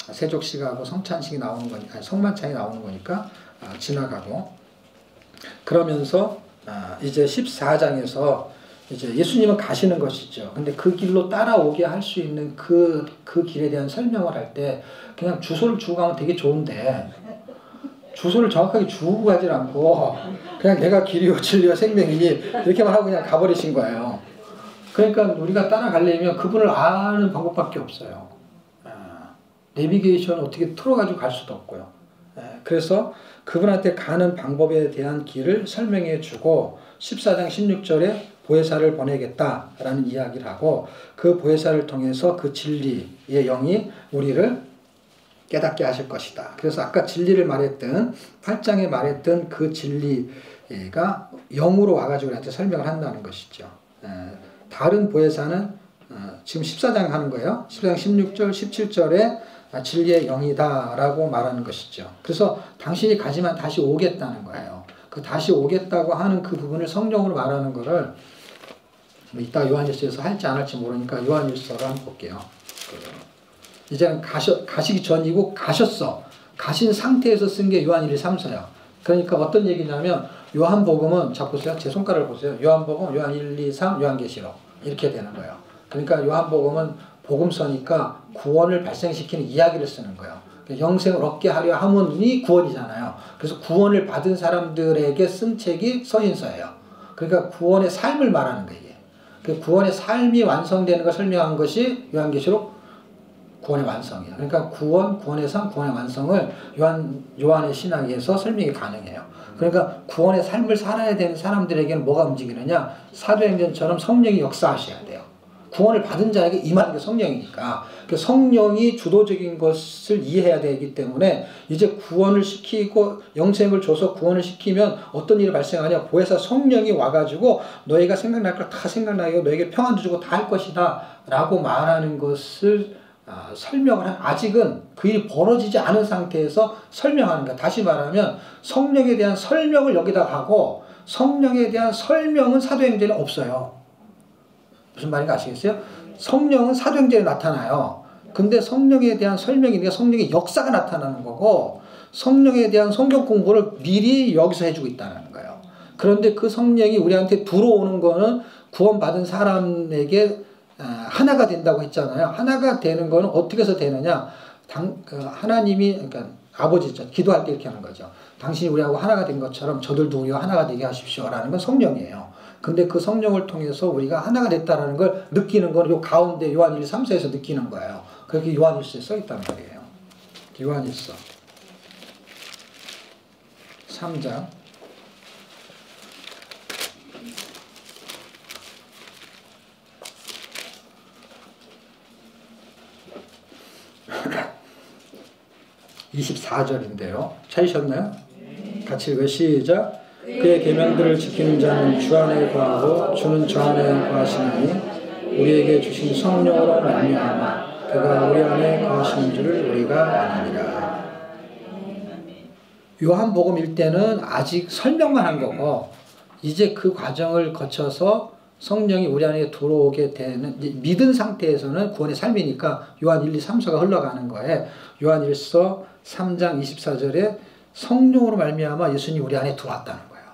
세족식하고 성찬식이 나오는 거니까, 성만찬이 나오는 거니까 지나가고, 그러면서 이제 14장에서 이제 예수님은 가시는 것이죠. 근데 그 길로 따라오게 할 수 있는 그 길에 대한 설명을 할 때 그냥 주소를 주고 가면 되게 좋은데, 주소를 정확하게 주고 가질 않고 그냥 내가 길이요 진리요 생명이니 이렇게만 하고 그냥 가버리신 거예요. 그러니까 우리가 따라가려면 그분을 아는 방법밖에 없어요. 내비게이션 어떻게 틀어가지고 갈 수도 없고요. 그래서 그분한테 가는 방법에 대한 길을 설명해 주고 14장 16절에 보혜사를 보내겠다라는 이야기를 하고, 그 보혜사를 통해서 그 진리의 영이 우리를 깨닫게 하실 것이다. 그래서 아까 진리를 말했던 8장에 말했던 그 진리가 영으로 와가지고 우리한테 설명을 한다는 것이죠. 다른 보혜사는 지금 14장 하는 거예요. 14장 16절 17절에 진리의 영이다 라고 말하는 것이죠. 그래서 당신이 가지만 다시 오겠다는 거예요. 그 다시 오겠다고 하는 그 부분을 성령으로 말하는 거를 이따 요한일서에서 할지 안 할지 모르니까 요한일서를 한번 볼게요. 이제는 가시기 전이고 가셨어. 가신 상태에서 쓴 게 요한 1, 2, 3서요. 그러니까 어떤 얘기냐면 요한복음은, 자 보세요. 제 손가락을 보세요. 요한복음, 요한 1, 2, 3, 요한계시록 이렇게 되는 거예요. 그러니까 요한복음은 복음서니까 구원을 발생시키는 이야기를 쓰는 거예요. 영생을 얻게 하려 함은이 구원이잖아요. 그래서 구원을 받은 사람들에게 쓴 책이 서신서예요. 그러니까 구원의 삶을 말하는 거예요. 그 구원의 삶이 완성되는 걸 설명한 것이 요한계시록 구원의 완성이에요. 그러니까 구원의 삶, 구원의 완성을 요한의 신학에서 설명이 가능해요. 그러니까 구원의 삶을 살아야 되는 사람들에게는 뭐가 움직이느냐? 사도행전처럼 성령이 역사하셔야 돼요. 구원을 받은 자에게 임하는 게 성령이니까. 그 성령이 주도적인 것을 이해해야 되기 때문에 이제 구원을 시키고 영생을 줘서 구원을 시키면 어떤 일이 발생하냐? 보혜사 성령이 와가지고 너희가 생각날 걸 다 생각나게 하고 너에게 평안도 주고 다 할 것이다 라고 말하는 것을 설명을 아직은 그 일이 벌어지지 않은 상태에서 설명하는 거야. 다시 말하면 성령에 대한 설명을 여기다 하고 성령에 대한 설명은 사도행전에 없어요. 무슨 말인지 아시겠어요? 성령은 사도행전에 나타나요. 근데 성령에 대한 설명이 아니라 성령의 역사가 나타나는 거고 성령에 대한 성경 공부를 미리 여기서 해주고 있다는 거예요. 그런데 그 성령이 우리한테 들어오는 거는 구원받은 사람에게 하나가 된다고 했잖아요. 하나가 되는 거는 어떻게 해서 되느냐? 하나님이, 그러니까 아버지죠. 기도할 때 이렇게 하는 거죠. 당신이 우리하고 하나가 된 것처럼 저들도 우리와 하나가 되게 하십시오. 라는 건 성령이에요. 근데 그 성령을 통해서 우리가 하나가 됐다라는 걸 느끼는 건 요 가운데 요한 1, 3서에서 느끼는 거예요. 그렇게 요한일서에 써 있단 말이에요. 요한일서 3장 24절인데요. 찾으셨나요? 같이 읽어요. 시작. 그의 계명들을 지키는 자는 주 안에 거하고 주는 저 안에 거하시나니 우리에게 주신 성령으로 말미암아 그가 우리 안에 거하시는 줄을 우리가 아느니라. 요한복음 1때는 아직 설명만 한 거고 이제 그 과정을 거쳐서 성령이 우리 안에 들어오게 되는, 믿은 상태에서는 구원의 삶이니까 요한 1, 2, 3서가 흘러가는 거에 요한 1서 3장 24절에 성령으로 말미암아 예수님이 우리 안에 들어왔다는 거예요.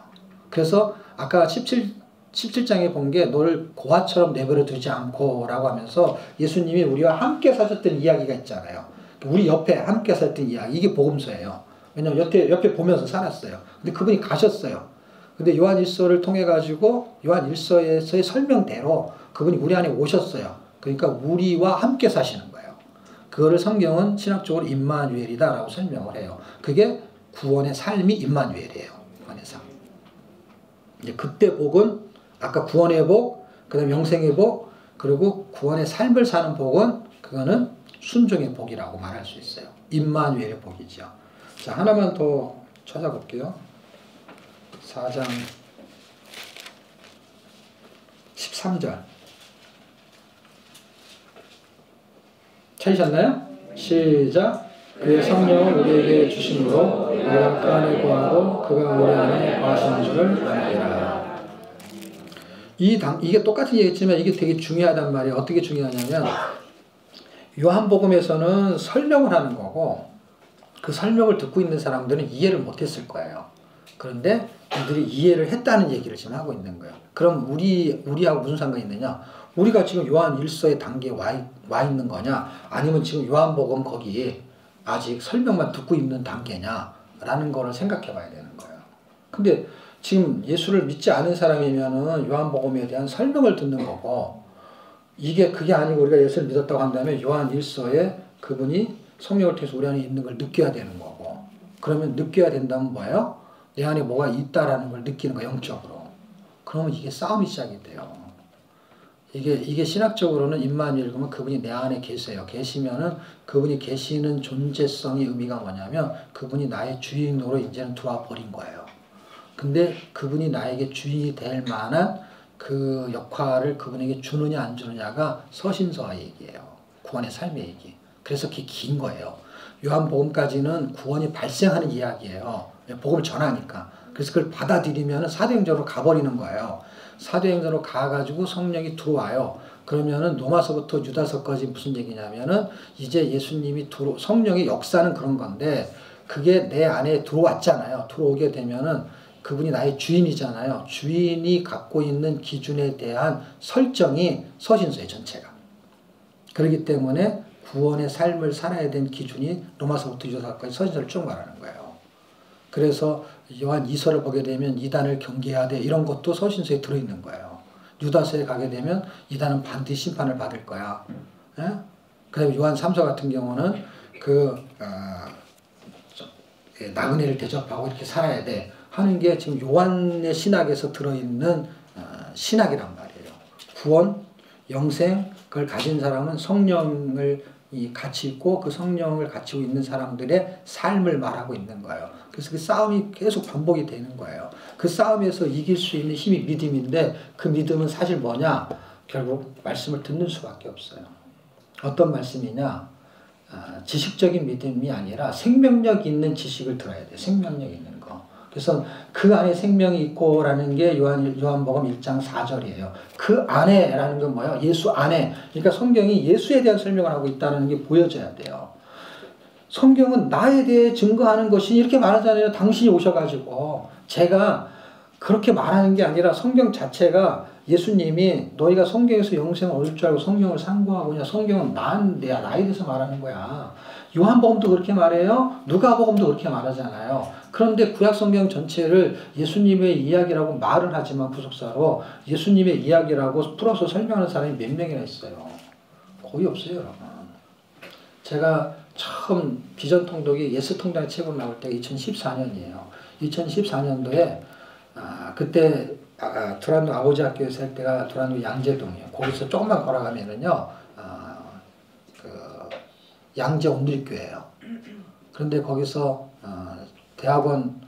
그래서 아까 17장에 본 게 너를 고아처럼 내버려 두지 않고 라고 하면서 예수님이 우리와 함께 사셨던 이야기가 있잖아요. 우리 옆에 함께 살던 이야기, 이게 복음서예요. 왜냐면 옆에 보면서 살았어요. 근데 그분이 가셨어요. 근데 요한 1서를 통해 가지고 요한 1서에서의 설명대로 그분이 우리 안에 오셨어요. 그러니까 우리와 함께 사시는 거예요. 그거를 성경은 신학적으로 임마누엘이다라고 설명을 해요. 그게 구원의 삶이 임마누엘이에요. 구원의 삶. 이제 그때 복은 아까 구원의 복, 그다음에 영생의 복, 그리고 구원의 삶을 사는 복은 그거는 순종의 복이라고 말할 수 있어요. 임마누엘의 복이죠. 자, 하나만 더 찾아볼게요. 4장 13절. 찾으셨나요? 시작. 그의 성령을 우리에게 주심으로 우리가 그 안에 거하고 그가 우리 안에 거하시는 줄을 알리라. 이게 똑같은 얘기지만 이게 되게 중요하단 말이에요. 어떻게 중요하냐면 요한복음에서는 설명을 하는 거고 그 설명을 듣고 있는 사람들은 이해를 못했을 거예요. 그런데 이들이 이해를 했다는 얘기를 지금 하고 있는 거예요. 그럼 우리하고 무슨 상관이 있느냐? 우리가 지금 요한 1서의 단계에 와 있는 거냐? 아니면 지금 요한복음 거기 아직 설명만 듣고 있는 단계냐? 라는 거를 생각해 봐야 되는 거예요. 근데 지금 예수를 믿지 않은 사람이면은 요한복음에 대한 설명을 듣는 거고, 그게 아니고 우리가 예수를 믿었다고 한다면 요한 1서에 그분이 성령을 통해서 우리 안에 있는 걸 느껴야 되는 거고, 그러면 느껴야 된다면 뭐예요? 내 안에 뭐가 있다라는 걸 느끼는 거, 영적으로. 그러면 이게 싸움이 시작이 돼요. 이게 신학적으로는 임마누엘 그러면 그분이 내 안에 계세요. 계시면은 그분이 계시는 존재성의 의미가 뭐냐면 그분이 나의 주인으로 이제는 들어와 버린 거예요. 근데 그분이 나에게 주인이 될 만한 그 역할을 그분에게 주느냐 안 주느냐가 서신서의 얘기예요. 구원의 삶의 얘기. 그래서 그게 긴 거예요. 요한복음까지는 구원이 발생하는 이야기예요. 복음을 전하니까. 그래서 그걸 받아들이면 사도행전으로 가버리는 거예요. 사도행전으로 가가지고 성령이 들어와요. 그러면은 로마서부터 유다서까지 무슨 얘기냐면은 이제 예수님이 성령의 역사는 그런 건데 그게 내 안에 들어왔잖아요. 들어오게 되면은 그분이 나의 주인이잖아요. 주인이 갖고 있는 기준에 대한 설정이 서신서의 전체가. 그렇기 때문에 구원의 삶을 살아야 되는 기준이 로마서부터 유다서까지 서신서를 쭉 말하는 거예요. 그래서 요한 2서를 보게 되면 이단을 경계해야 돼. 이런 것도 서신서에 들어있는 거예요. 유다서에 가게 되면 이단은 반드시 심판을 받을 거야. 예? 그 다음에 요한 3서 같은 경우는 나그네를 대접하고 이렇게 살아야 돼. 하는 게 지금 요한의 신학에서 들어있는 신학이란 말이에요. 구원, 영생, 그걸 가진 사람은 성령을 같이 있고 그 성령을 가지고 있는 사람들의 삶을 말하고 있는 거예요. 그래서 그 싸움이 계속 반복이 되는 거예요. 그 싸움에서 이길 수 있는 힘이 믿음인데 그 믿음은 사실 뭐냐? 결국 말씀을 듣는 수밖에 없어요. 어떤 말씀이냐? 지식적인 믿음이 아니라 생명력 있는 지식을 들어야 돼요. 생명력 있는 거. 그래서 그 안에 생명이 있고라는 게 요한복음 1장 4절이에요. 그 안에라는 건 뭐예요? 예수 안에. 그러니까 성경이 예수에 대한 설명을 하고 있다는 게 보여져야 돼요. 성경은 나에 대해 증거하는 것이 이렇게 말하잖아요. 당신이 오셔가지고. 제가 그렇게 말하는 게 아니라 성경 자체가 예수님이 너희가 성경에서 영생을 얻을 줄 알고 성경을 상고하고 그냥 성경은 나에 대해서 말하는 거야. 요한복음도 그렇게 말해요. 누가복음도 그렇게 말하잖아요. 그런데 구약성경 전체를 예수님의 이야기라고 말을 하지만 부속사로 예수님의 이야기라고 풀어서 설명하는 사람이 몇 명이나 있어요. 거의 없어요, 여러분. 제가 처음 비전통독이 예스통당 책으로 나올 때가 2014년이에요. 2014년도에 그때 두란노 아버지 학교에서 할 때가 두란노 양재동이에요. 거기서 조금만 걸어가면은요, 양재 온누리교회예요. 그런데 거기서 대학원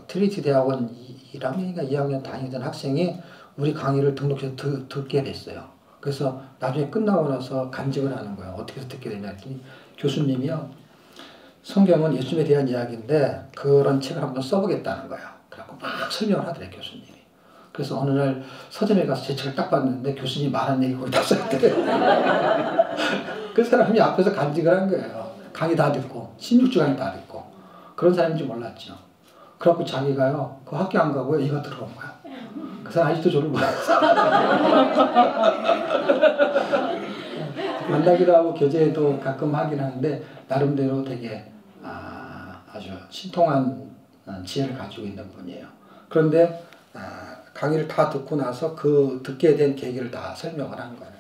트리니티 대학원 1학년인가 2학년 다니던 학생이 우리 강의를 등록해서 듣게 됐어요. 그래서 나중에 끝나고 나서 간증을 하는 거예요. 어떻게 해서 듣게 되냐 했더니 교수님이요. 성경은 예수님에 대한 이야기인데 그런 책을 한번 써보겠다는 거예요. 그래갖고 막 설명을 하더래 교수님이. 그래서 어느 날 서점에 가서 제 책을 딱 봤는데 교수님이 말한 얘기 거의 다 써있더래요. 그 사람이 앞에서 간증을 한 거예요. 강의 다 듣고 16주 강의 다 듣고 그런 사람인지 몰랐죠. 그래갖고 자기가요 그 학교 안 가고요 이거 들어온 거야. 그 사람 아직도 저를 몰랐어. 만나기도 하고 교제도 가끔 하긴 하는데 나름대로 되게 아주 신통한 지혜를 가지고 있는 분이에요. 그런데 강의를 다 듣고 나서 그 듣게 된 계기를 다 설명을 한 거예요.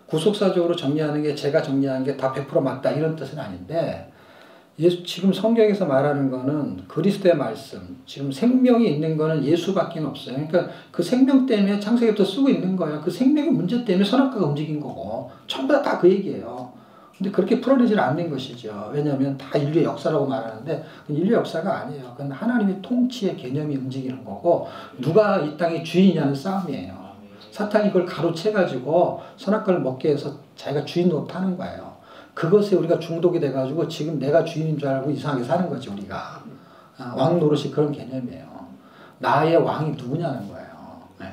구속사적으로 정리하는 게 제가 정리하는 게 다 100% 맞다 이런 뜻은 아닌데 지금 성경에서 말하는 거는 그리스도의 말씀, 지금 생명이 있는 거는 예수밖에 없어요. 그러니까 그 생명 때문에 창세기부터 쓰고 있는 거예요. 그 생명의 문제 때문에 선악과가 움직인 거고 전부 다 그 얘기예요. 근데 그렇게 풀어내질 않는 것이죠. 왜냐하면 다 인류의 역사라고 말하는데 그건 인류의 역사가 아니에요. 그건 하나님의 통치의 개념이 움직이는 거고 누가 이 땅의 주인이냐는 싸움이에요. 사탄이 그걸 가로채가지고 선악과를 먹게 해서 자기가 주인 노릇하는 거예요. 그것에 우리가 중독이 돼가지고 지금 내가 주인인 줄 알고 이상하게 사는 거지 우리가. 왕 노릇이 그런 개념이에요. 나의 왕이 누구냐는 거예요. 네.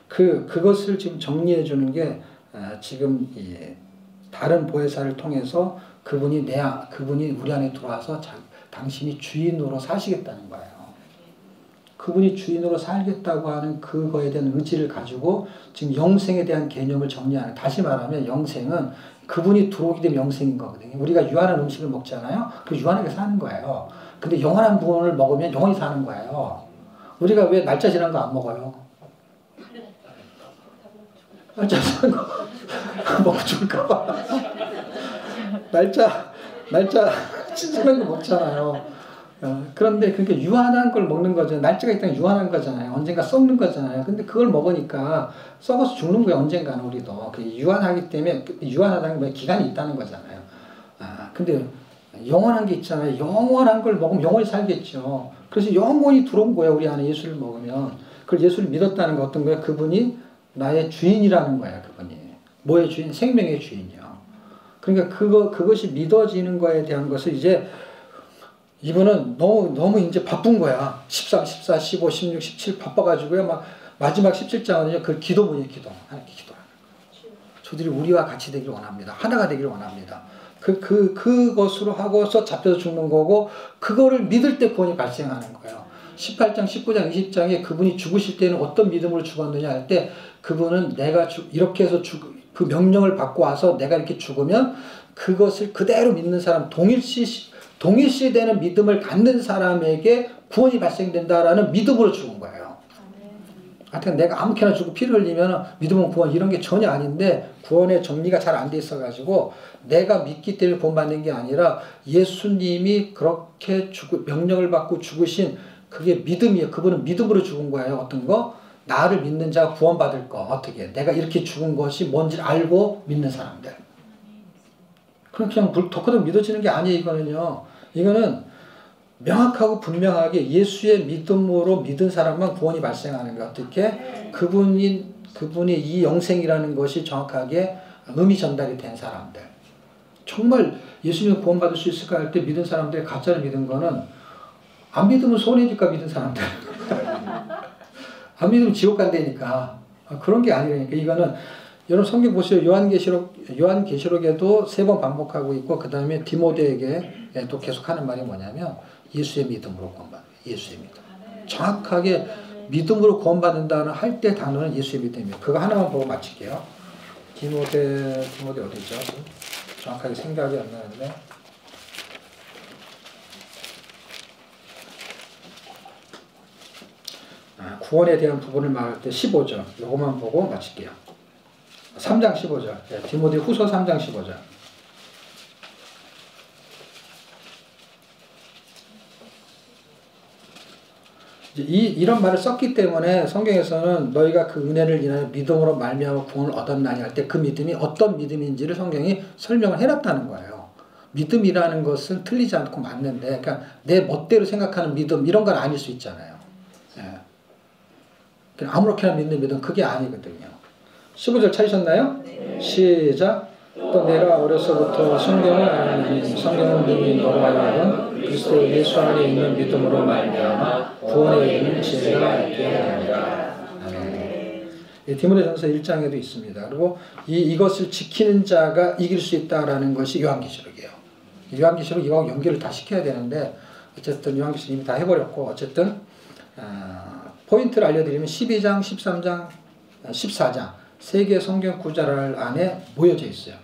그것을 지금 정리해 주는 게 지금 다른 보혜사를 통해서 그분이 우리 안에 들어와서 당신이 주인으로 사시겠다는 거예요. 그분이 주인으로 살겠다고 하는 그거에 대한 의지를 가지고 지금 영생에 대한 개념을 정리하는, 다시 말하면 영생은 그분이 들어오게 되면 영생인 거거든요. 우리가 유한한 음식을 먹잖아요. 그 유한하게 사는 거예요. 근데 영원한 부분을 먹으면 영원히 사는 거예요. 우리가 왜 날짜 지난 거 안 먹어요? 날짜 지난 거 먹고 죽을까봐. 날짜 지난 거 먹잖아요. 그런데 그렇게 유한한 걸 먹는 거죠. 날짜가 있다면 유한한 거잖아요. 언젠가 썩는 거잖아요. 근데 그걸 먹으니까 썩어서 죽는 거예요. 언젠가는 우리도. 유한하기 때문에, 유한하다는 건 기간이 있다는 거잖아요. 근데 영원한 게 있잖아요. 영원한 걸 먹으면 영원히 살겠죠. 그래서 영원히 들어온 거예요. 우리 안에 예수를 먹으면. 그걸 예수를 믿었다는 거 어떤 거예요? 그분이 나의 주인이라는 거예요. 그분이. 뭐의 주인? 생명의 주인이요. 그러니까 그것이 믿어지는 거에 대한 것을 이제 이분은 너무 이제 바쁜 거야. 13, 14, 15, 16, 17 바빠가지고요. 막 마지막 17장은요. 그 기도문이에요. 하나님께 기도하는 거예요. 저들이 우리와 같이 되기를 원합니다. 하나가 되기를 원합니다. 그것으로 하고서 잡혀서 죽는 거고, 그거를 믿을 때 구원이 발생하는 거예요. 18장, 19장, 20장에 그분이 죽으실 때는 어떤 믿음으로 죽었느냐 할 때, 그분은 내가 이렇게 해서 그 명령을 받고 와서 내가 이렇게 죽으면 그것을 그대로 믿는 사람, 동일시되는 믿음을 갖는 사람에게 구원이 발생된다라는 믿음으로 죽은 거예요. 하여튼 내가 아무렇게나 죽고 피를 흘리면 믿음은 구원 이런 게 전혀 아닌데, 구원의 정리가 잘 안 돼 있어가지고 내가 믿기 때문에 구원받는 게 아니라 예수님이 그렇게 명령을 받고 죽으신 그게 믿음이에요. 그분은 믿음으로 죽은 거예요. 어떤 거? 나를 믿는 자가 구원받을 거. 어떻게? 내가 이렇게 죽은 것이 뭔지 알고 믿는 사람들. 그냥 덕후덕 믿어지는 게 아니에요. 이거는 명확하고 분명하게 예수의 믿음으로 믿은 사람만 구원이 발생하는 거예요. 어떻게? 그분이 이 영생이라는 것이 정확하게 의미 전달이 된 사람들. 정말 예수님 구원받을 수 있을까 할 때 믿은 사람들이 가짜를 믿은 거는, 안 믿으면 손해니까 믿은 사람들. 안 믿으면 지옥 간다니까. 그런 게 아니라니까. 이거는 여러분 성경 보세요. 요한계시록에도 3번 반복하고 있고, 그 다음에 디모데에게 또 계속하는 말이 뭐냐면 예수의 믿음으로 구원받는 거예요. 예수의 믿음. 정확하게 믿음으로 구원받는다는 할 때 단어는 예수의 믿음이에요. 그거 하나만 보고 마칠게요. 디모데 어디죠? 정확하게 생각이 안 나는데. 구원에 대한 부분을 말할 때 15절. 요것만 보고 마칠게요. 3장 15절. 디모데 후서 3장 15절. 이런 말을 썼기 때문에 성경에서는 너희가 그 은혜를 인하여 믿음으로 말미암아 구원을 얻었나니 할 때 그 믿음이 어떤 믿음인지를 성경이 설명을 해놨다는 거예요. 믿음이라는 것은 틀리지 않고 맞는데, 그러니까 내 멋대로 생각하는 믿음 이런 건 아닐 수 있잖아요. 그냥 아무렇게나 믿는 믿음 그게 아니거든요. 15절 찾으셨나요? 네. 시작. 또 내가 어려서부터 성경을 아는 성경은 능히 너로 하여금 그리스도 예수 안에 있는 믿음으로 말미암아 구원에 이르는 지혜가 있게 하리라. 아멘. 디모데전서 1장에도 있습니다. 그리고 이것을 지키는 자가 이길 수 있다라는 것이 요한계시록이에요. 요한계시록 이거하고 연결을 다 시켜야 되는데, 어쨌든 요한계시록 이미 다 해버렸고, 어쨌든 포인트를 알려드리면 12장, 13장, 14장 3개의 성경 구절 안에 모여져 있어요.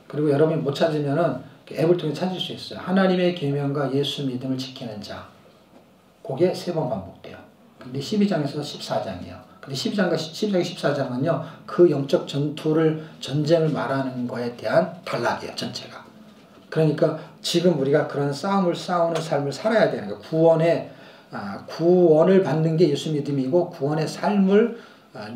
그리고 여러분이 못 찾으면은 앱을 통해 찾을 수 있어요. 하나님의 계명과 예수 믿음을 지키는 자. 그게 3번 반복돼요. 근데 12장에서 14장이에요. 근데 12장과 14장은요, 그 영적 전쟁을 말하는 거에 대한 단락이에요, 전체가. 그러니까 지금 우리가 그런 싸움을 싸우는 삶을 살아야 되는 거예요. 구원을 받는 게 예수 믿음이고, 구원의 삶을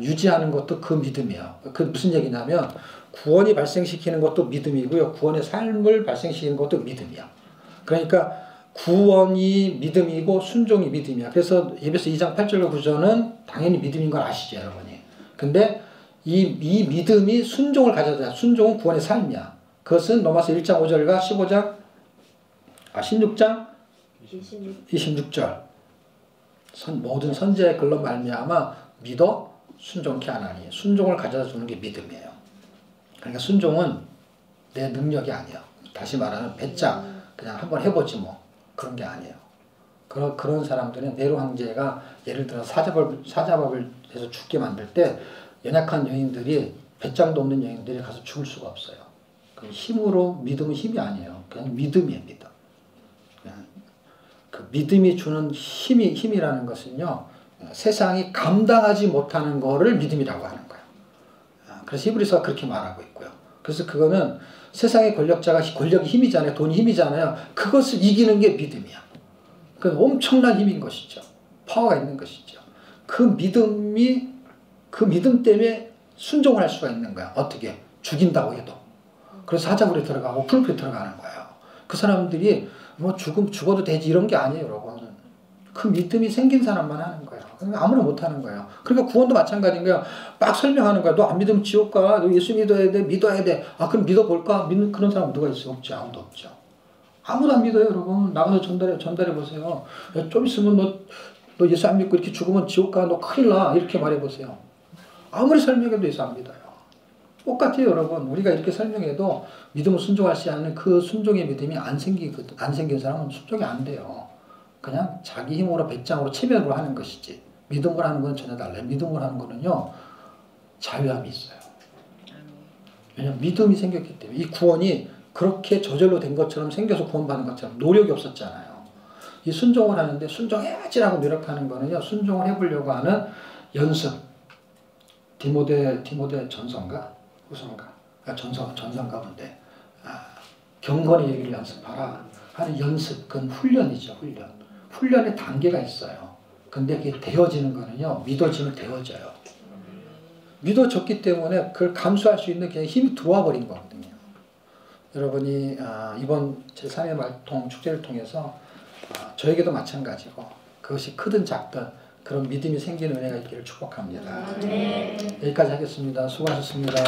유지하는 것도 그 믿음이에요. 그 무슨 얘기냐면, 구원이 발생시키는 것도 믿음이고요. 구원의 삶을 발생시키는 것도 믿음이야. 그러니까 구원이 믿음이고 순종이 믿음이야. 그래서 예배서 2장 8절과 9절은 당연히 믿음인 걸 아시죠, 여러분이. 근데 이 믿음이 순종을 가져다. 순종은 구원의 삶이야. 그것은 로마서 1장 5절과 16장 26절 모든 선지자의 글로 말미암아 믿어 순종케 하나니. 순종을 가져다 주는 게 믿음이에요. 그러니까 순종은 내 능력이 아니에요. 다시 말하면 배짱 그냥 한번 해보지 뭐 그런 게 아니에요. 그런 사람들은 네로 황제가 예를 들어 사자밥을 해서 죽게 만들 때 연약한 여인들이 배짱도 없는 여인들이 가서 죽을 수가 없어요. 힘으로 믿음은 힘이 아니에요. 그냥 믿음이에요. 믿음. 그냥 그 믿음이 주는 힘이라는 것은요. 세상이 감당하지 못하는 거를 믿음이라고 하는 거예요. 그래서 히브리서가 그렇게 말하고 있고요. 그래서 그거는 세상의 권력자가 권력이 힘이잖아요. 돈이 힘이잖아요. 그것을 이기는 게 믿음이야. 그 엄청난 힘인 것이죠. 파워가 있는 것이죠. 그 믿음 때문에 순종을 할 수가 있는 거야. 어떻게? 죽인다고 해도. 그래서 사자굴에 들어가고 풀풀에 들어가는 거예요. 그 사람들이 뭐 죽어도 되지 이런 게 아니에요, 여러분. 그 믿음이 생긴 사람만 하는 거예요. 아무나 못 하는 거예요. 그러니까 구원도 마찬가지인 거예요. 막 설명하는 거야. 너 안 믿으면 지옥 가. 너 예수 믿어야 돼. 믿어야 돼. 아, 그럼 믿어볼까? 믿는 그런 사람 누가 있어? 없죠. 아무도 없죠. 아무도 안 믿어요, 여러분. 나가서 전달해 보세요. 야, 좀 있으면 너 예수 안 믿고 이렇게 죽으면 지옥 가. 너 큰일 나. 이렇게 말해 보세요. 아무리 설명해도 예수 안 믿어요. 똑같아요, 여러분. 우리가 이렇게 설명해도 믿음을 순종하지 않는 그 순종의 믿음이 안 생긴 사람은 순종이 안 돼요. 그냥 자기 힘으로 배짱으로 체면으로 하는 것이지. 믿음으로 하는 건 전혀 달라요. 믿음으로 하는 거는요. 자유함이 있어요. 왜냐하면 믿음이 생겼기 때문에. 이 구원이 그렇게 저절로 된 것처럼 생겨서 구원받는 것처럼 노력이 없었잖아요. 이 순종을 하는데 순종해야지라고 노력하는 거는요. 순종을 해보려고 하는 연습. 디모데 전서인가? 후서인가? 전서인가 본데. 경건의 얘기를 연습하라 하는 연습. 그건 훈련이죠. 훈련의 단계가 있어요. 근데 그게 되어지는 거는요. 믿어지면 되어져요. 믿어졌기 때문에 그걸 감수할 수 있는 그냥 힘이 들어와 버린 거거든요. 여러분이 이번 제3의 말통 축제를 통해서 저에게도 마찬가지고 그것이 크든 작든 그런 믿음이 생기는 은혜가 있기를 축복합니다. 여기까지 하겠습니다. 수고하셨습니다.